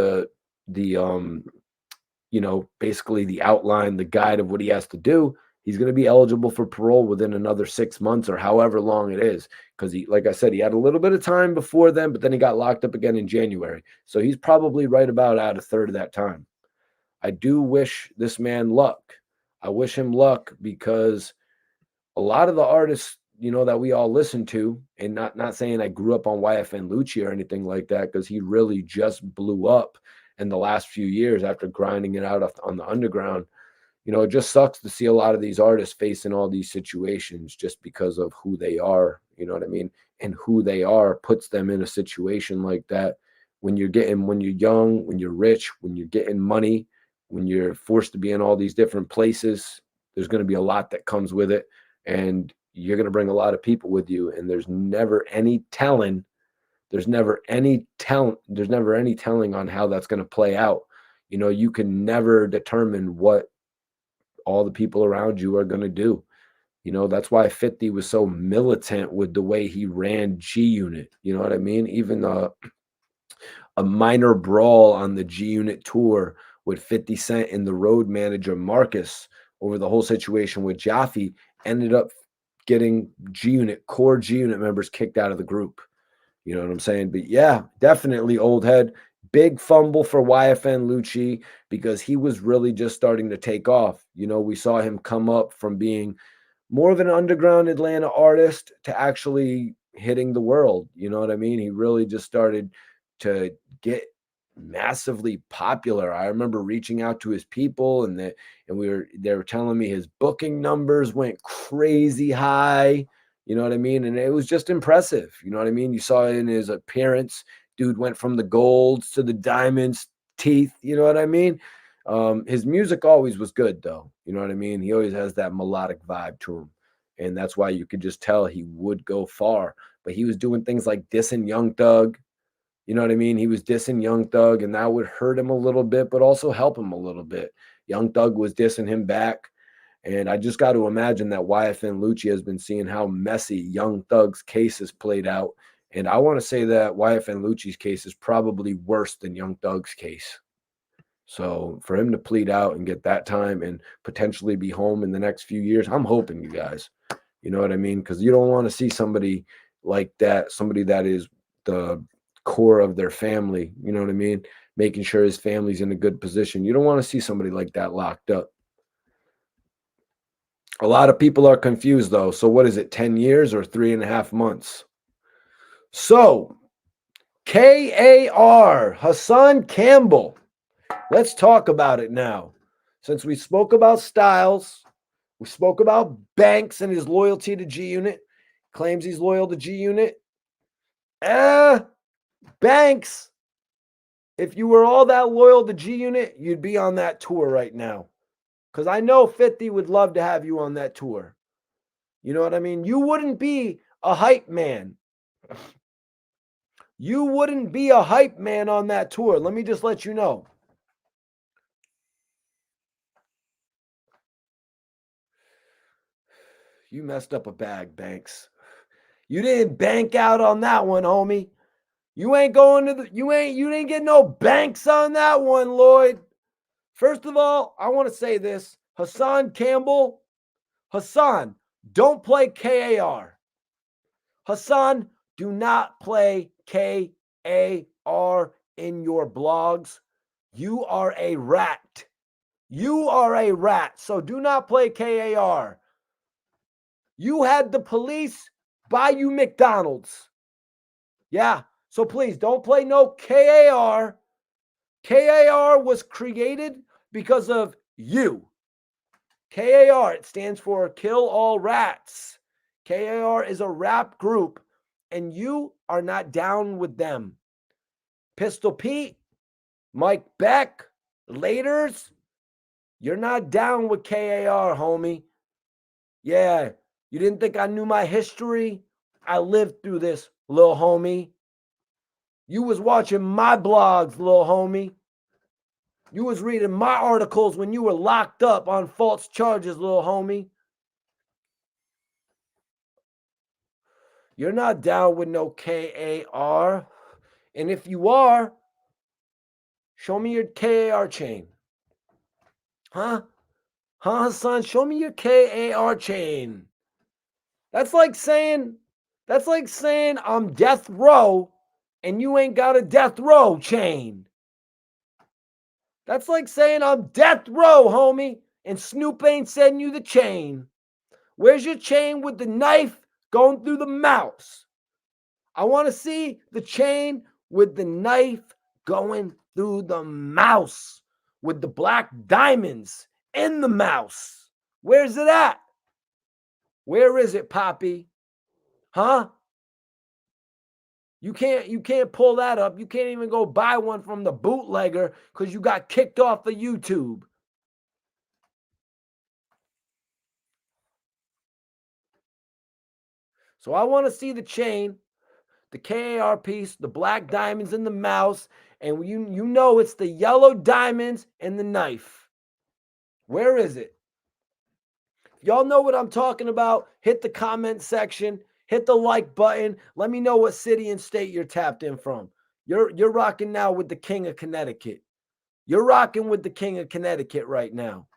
basically the outline, the guide of what he has to do, he's going to be eligible for parole within another 6 months or however long it is. Because like I said, he had a little bit of time before then, but then he got locked up again in January. So he's probably right about at 1/3 of that time. I do wish this man luck. I wish him luck because a lot of the artists, that we all listen to, and not saying I grew up on YFN Lucci or anything like that, because he really just blew up in the last few years after grinding it out on the underground. It just sucks to see a lot of these artists facing all these situations just because of who they are. You know what I mean? And who they are puts them in a situation like that. When you're young, when you're rich, when you're getting money, when you're forced to be in all these different places, there's going to be a lot that comes with it. And you're going to bring a lot of people with you. And there's never any telling on how that's going to play out. You can never determine what all the people around you are going to do. That's why 50 was so militant with the way he ran G Unit. You know what I mean? Even a minor brawl on the G Unit tour with 50 Cent and the road manager Marcus over the whole situation with Jaffe ended up getting core G Unit members kicked out of the group. You know what I'm saying? But yeah, definitely old head. Big fumble for YFN Lucci because he was really just starting to take off. We saw him come up from being more of an underground Atlanta artist to actually hitting the world. You know what I mean? He really just started to get massively popular. I remember reaching out to his people and they were telling me his booking numbers went crazy high. You know what I mean? And it was just impressive. You know what I mean? You saw it in his appearance. Dude went from the golds to the diamonds, teeth. You know what I mean? His music always was good, though. You know what I mean? He always has that melodic vibe to him. And that's why you could just tell he would go far. But he was doing things like dissing Young Thug. You know what I mean? He was dissing Young Thug, and that would hurt him a little bit, but also help him a little bit. Young Thug was dissing him back. And I just got to imagine that YFN Lucci has been seeing how messy Young Thug's case has played out. And I want to say that YFN Lucci's case is probably worse than Young Thug's case. So for him to plead out and get that time and potentially be home in the next few years, I'm hoping, you guys. You know what I mean? Because you don't want to see somebody like that, somebody that is the core of their family. You know what I mean? Making sure his family's in a good position. You don't want to see somebody like that locked up. A lot of people are confused, though. So what is it, 10 years or 3.5 months? So, KAR, Hassan Campbell. Let's talk about it now. Since we spoke about Styles, we spoke about Banks and his loyalty to G Unit. Claims he's loyal to G Unit. Banks, if you were all that loyal to G Unit, you'd be on that tour right now. Because I know 50 would love to have you on that tour. You know what I mean? You wouldn't be a hype man. You wouldn't be a hype man on that tour. Let me just let you know. You messed up a bag, Banks. You didn't bank out on that one, homie. You ain't going to you didn't get no banks on that one, Lloyd. First of all, I want to say this. Hassan Campbell, Hassan, don't play KAR. Hassan, do not play KAR in your blogs. You are a rat. You are a rat. So do not play KAR. You had the police buy you McDonald's. Yeah. So please don't play no KAR. KAR was created because of you. KAR, it stands for Kill All Rats. KAR is a rap group, and you are not down with them. Pistol Pete, Mike Beck, Laters, you're not down with KAR, homie. Yeah, you didn't think I knew my history? I lived through this, little homie. You was watching my blogs, little homie. You was reading my articles when you were locked up on false charges, little homie. You're not down with no KAR. And if you are, show me your KAR chain. Huh? Huh, son? Show me your KAR chain. That's like saying I'm death row and you ain't got a death row chain. That's like saying I'm death row, homie, and Snoop ain't sending you the chain. Where's your chain with the knife going through the mouse? I want to see the chain with the knife going through the mouse with the black diamonds in the mouse. Where's it at? Where is it, Poppy? Huh? You can't pull that up. You can't even go buy one from the bootlegger because you got kicked off of YouTube. So I want to see the chain, the KAR piece, the black diamonds in the mouse, and you know it's the yellow diamonds and the knife. Where is it? Y'all know what I'm talking about? Hit the comment section, hit the like button. Let me know what city and state you're tapped in from. You're rocking now with the King of Connecticut. You're rocking with the King of Connecticut right now.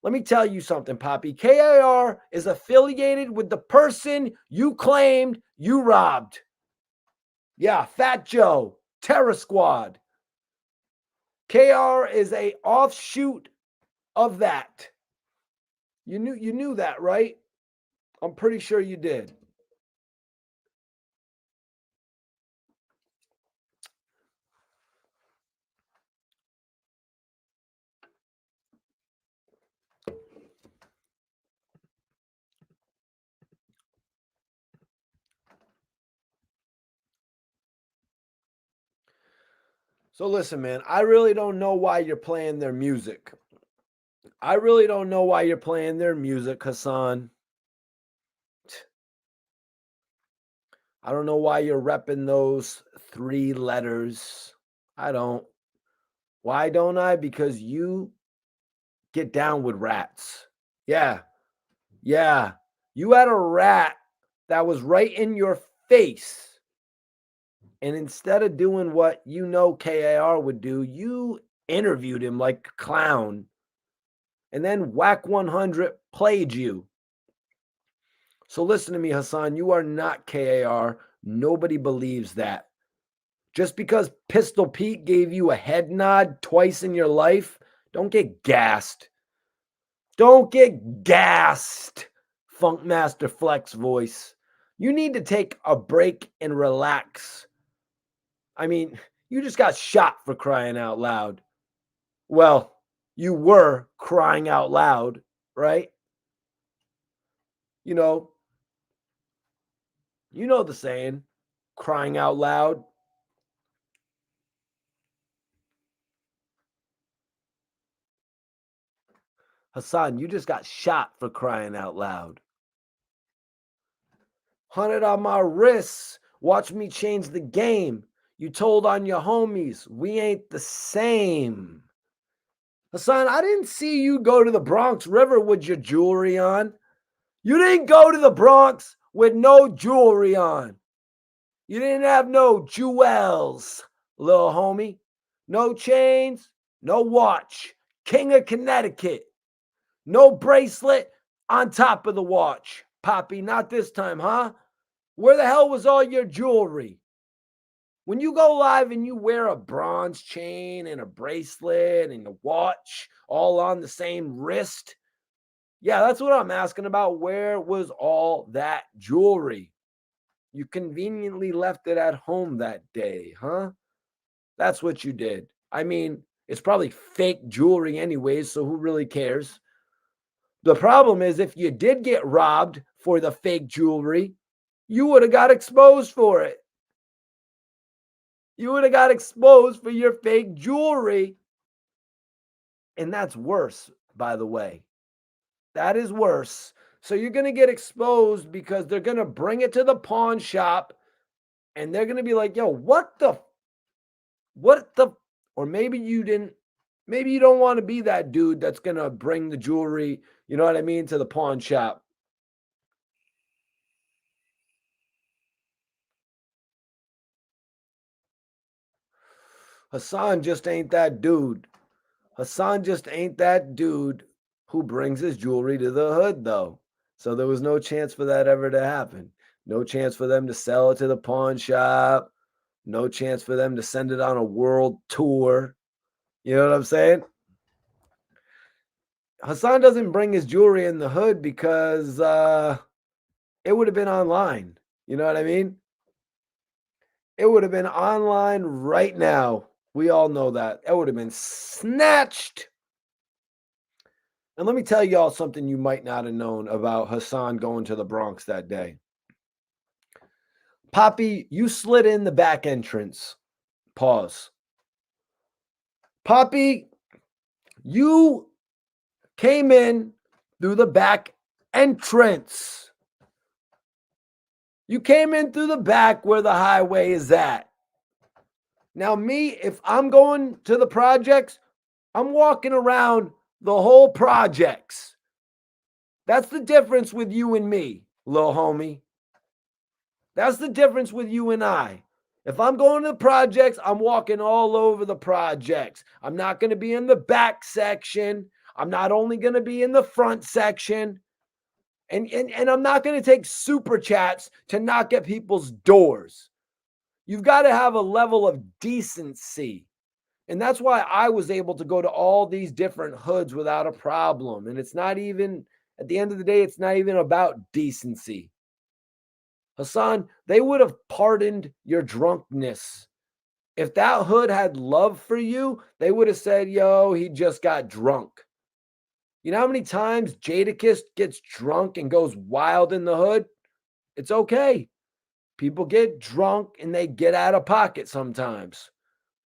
Let me tell you something, Poppy. KAR is affiliated with the person you claimed you robbed. Yeah, Fat Joe, Terror Squad. KR is a offshoot of that. You knew that, right? I'm pretty sure you did. So listen, man, I really don't know why you're playing their music. I really don't know why you're playing their music, Hassan. I don't know why you're repping those 3 letters. I don't. Why don't I? Because you get down with rats. Yeah. Yeah. You had a rat that was right in your face. And instead of doing what you know KAR would do, you interviewed him like a clown. And then Whack 100 played you. So listen to me, Hassan. You are not KAR. Nobody believes that. Just because Pistol Pete gave you a head nod twice in your life, don't get gassed. Don't get gassed, Funkmaster Flex voice. You need to take a break and relax. I mean, you just got shot for crying out loud. Well, you were crying out loud, right? You know, you know the saying, crying out loud. Hassan, you just got shot for crying out loud. 100 on my wrists. Watch me change the game. You told on your homies, we ain't the same. Hassan, I didn't see you go to the Bronx River with your jewelry on. You didn't go to the Bronx with no jewelry on. You didn't have no jewels, little homie. No chains, no watch. King of Connecticut. No bracelet on top of the watch. Poppy, not this time, huh? Where the hell was all your jewelry? When you go live and you wear a bronze chain and a bracelet and a watch all on the same wrist, yeah, that's what I'm asking about. Where was all that jewelry? You conveniently left it at home that day, huh? That's what you did. I mean, it's probably fake jewelry anyways, so who really cares? The problem is if you did get robbed for the fake jewelry, you would have got exposed for it. You would have got exposed for your fake jewelry. And that's worse, by the way. That is worse. So you're going to get exposed because they're going to bring it to the pawn shop and they're going to be like, yo, what the, or maybe you didn't, maybe you don't want to be that dude that's going to bring the jewelry, you know what I mean, to the pawn shop. Hassan just ain't that dude. Hassan just ain't that dude who brings his jewelry to the hood, though. So there was no chance for that ever to happen. No chance for them to sell it to the pawn shop. No chance for them to send it on a world tour. You know what I'm saying? Hassan doesn't bring his jewelry in the hood because it would have been online. You know what I mean? It would have been online right now. We all know that. It would have been snatched. And let me tell y'all something you might not have known about Hassan going to the Bronx that day. Poppy, you slid in the back entrance. Pause. Poppy, you came in through the back entrance. You came in through the back where the highway is at. Now, me, if I'm going to the projects, I'm walking around the whole projects. That's the difference with you and me, little homie. That's the difference with you and I. If I'm going to the projects, I'm walking all over the projects. I'm not going to be in the back section. I'm not only going to be in the front section. And I'm not going to take super chats to knock at people's doors. You've got to have a level of decency. And that's why I was able to go to all these different hoods without a problem. And it's not even, at the end of the day, it's not even about decency. Hassan, they would have pardoned your drunkenness. If that hood had love for you, they would have said, yo, he just got drunk. You know how many times Jadakiss gets drunk and goes wild in the hood? It's okay. People get drunk and they get out of pocket sometimes.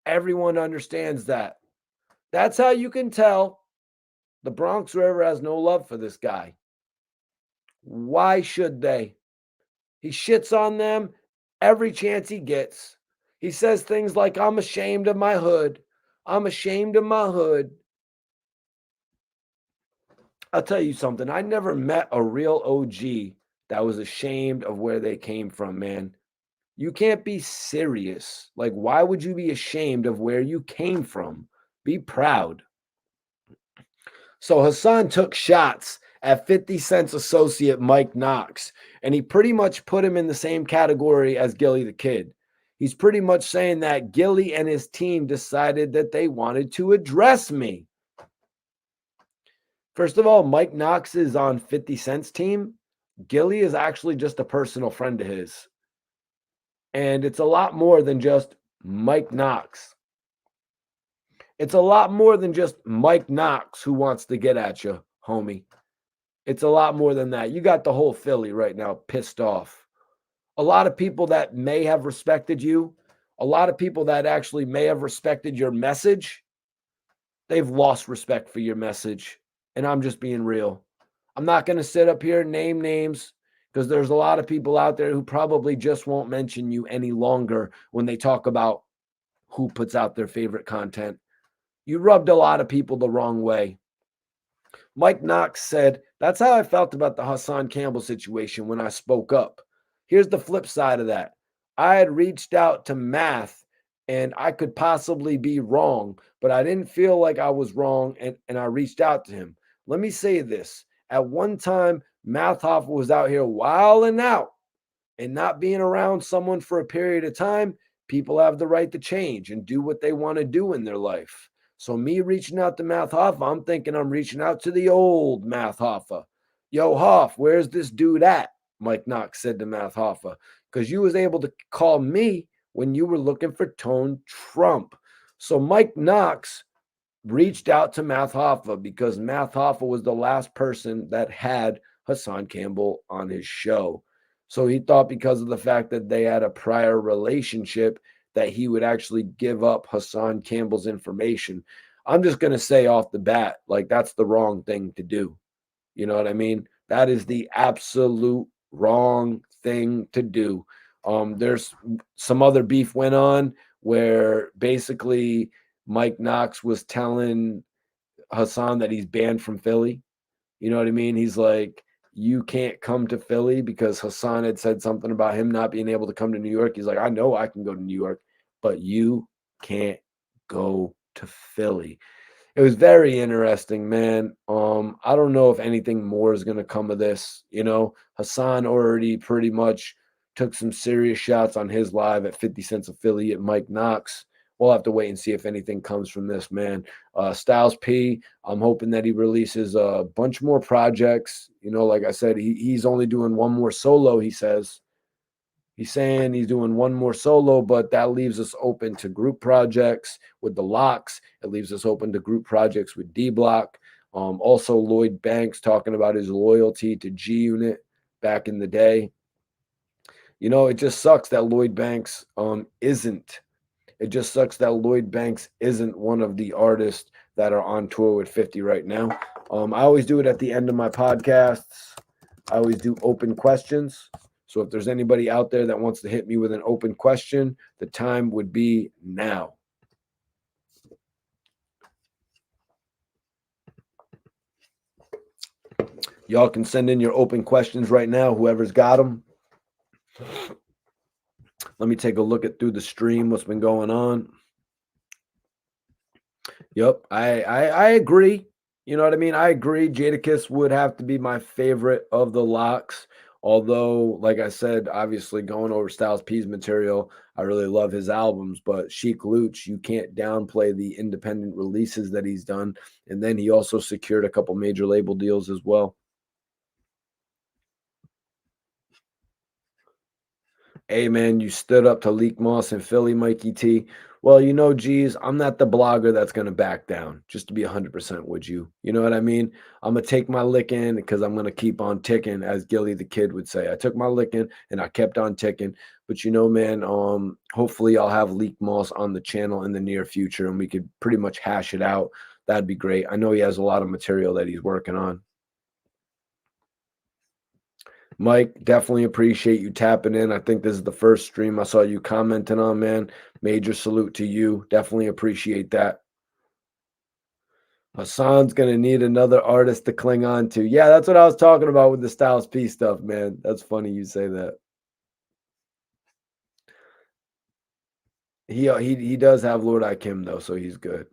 Everyone understands that. That's how you can tell the Bronx River has no love for this guy. Why should they? He shits on them every chance he gets. He says things like, I'm ashamed of my hood. I'm ashamed of my hood. I'll tell you something. I never met a real OG that was ashamed of where they came from, man. You can't be serious. Like, why would you be ashamed of where you came from? Be proud. So Hassan took shots at 50 Cent's associate Mike Knox, and he pretty much put him in the same category as Gilly the Kid. He's pretty much saying that Gilly and his team decided that they wanted to address me. First of all, Mike Knox is on 50 Cent's team. Gilly is actually just a personal friend of his. And it's a lot more than just Mike Knox. It's a lot more than just Mike Knox who wants to get at you, homie. It's a lot more than that. You got the whole Philly right now pissed off. A lot of people that may have respected you, a lot of people that actually may have respected your message, they've lost respect for your message. And I'm just being real. I'm not going to sit up here and name names because there's a lot of people out there who probably just won't mention you any longer when they talk about who puts out their favorite content. You rubbed a lot of people the wrong way. Mike Knox said, that's how I felt about the Hassan Campbell situation when I spoke up. Here's the flip side of that. I had reached out to Math and I could possibly be wrong, but I didn't feel like I was wrong and I reached out to him. Let me say this. At one time, Math Hoffa was out here wilding out and not being around someone for a period of time. People have the right to change and do what they want to do in their life. So me reaching out to Math Hoffa, I'm thinking I'm reaching out to the old Math Hoffa. Yo, Hoff, where's this dude at? Mike Knox said to Math Hoffa, because you was able to call me when you were looking for Tone Trump. So Mike Knox reached out to Math Hoffa because Math Hoffa was the last person that had Hassan Campbell on his show. So he thought because of the fact that they had a prior relationship that he would actually give up Hassan Campbell's information. I'm just going to say off the bat, like that's the wrong thing to do. You know what I mean? That is the absolute wrong thing to do. There's some other beef went on where basically Mike Knox was telling Hassan that he's banned from Philly. You know what I mean? He's like, you can't come to Philly because Hassan had said something about him not being able to come to New York. He's like, I know I can go to New York, but you can't go to Philly. It was very interesting, man. I don't know if anything more is going to come of this. You know, Hassan already pretty much took some serious shots on his live at 50 Cent's affiliate, Mike Knox. We'll have to wait and see if anything comes from this, man. Styles P, I'm hoping that he releases a bunch more projects. You know, like I said, he's only doing one more solo, he says. He's saying he's doing one more solo, but that leaves us open to group projects with the Locks. It leaves us open to group projects with D Block. Also, Lloyd Banks talking about his loyalty to G Unit back in the day. It just sucks that Lloyd Banks isn't. It just sucks that Lloyd Banks isn't one of the artists that are on tour with 50 right now. I always do it at the end of my podcasts. I always do open questions. So if there's anybody out there that wants to hit me with an open question, the time would be now. Y'all can send in your open questions right now, whoever's got them. Let me take a look at through the stream, what's been going on. Yep, I agree. You know what I mean? I agree. Jadakiss would have to be my favorite of the locks. Although, like I said, obviously going over Styles P's material, I really love his albums. But Chic Luch, you can't downplay the independent releases that he's done. And then he also secured a couple major label deals as well. Hey man, you stood up to Leak Moss and Philly, Mikey T. Well, geez, I'm not the blogger that's going to back down, just to be 100% with you. You know what I mean? I'm going to take my licking because I'm going to keep on ticking, as Gilly the Kid would say. I took my licking and I kept on ticking. But man, hopefully I'll have Leak Moss on the channel in the near future and we could pretty much hash it out. That'd be great. I know he has a lot of material that he's working on. Mike, definitely appreciate you tapping in. I think this is the first stream I saw you commenting on, man. Major salute to you. Definitely appreciate that. Hassan's going to need another artist to cling on to. Yeah, that's what I was talking about with the Styles P stuff, man. That's funny you say that. He does have Lord Ikim, though, so he's good.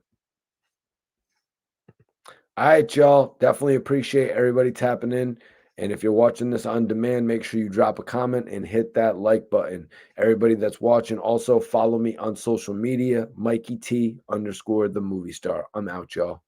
All right, y'all. Definitely appreciate everybody tapping in. And if you're watching this on demand, make sure you drop a comment and hit that like button. Everybody that's watching, also follow me on social media, Mikey T _ the movie star. I'm out, y'all.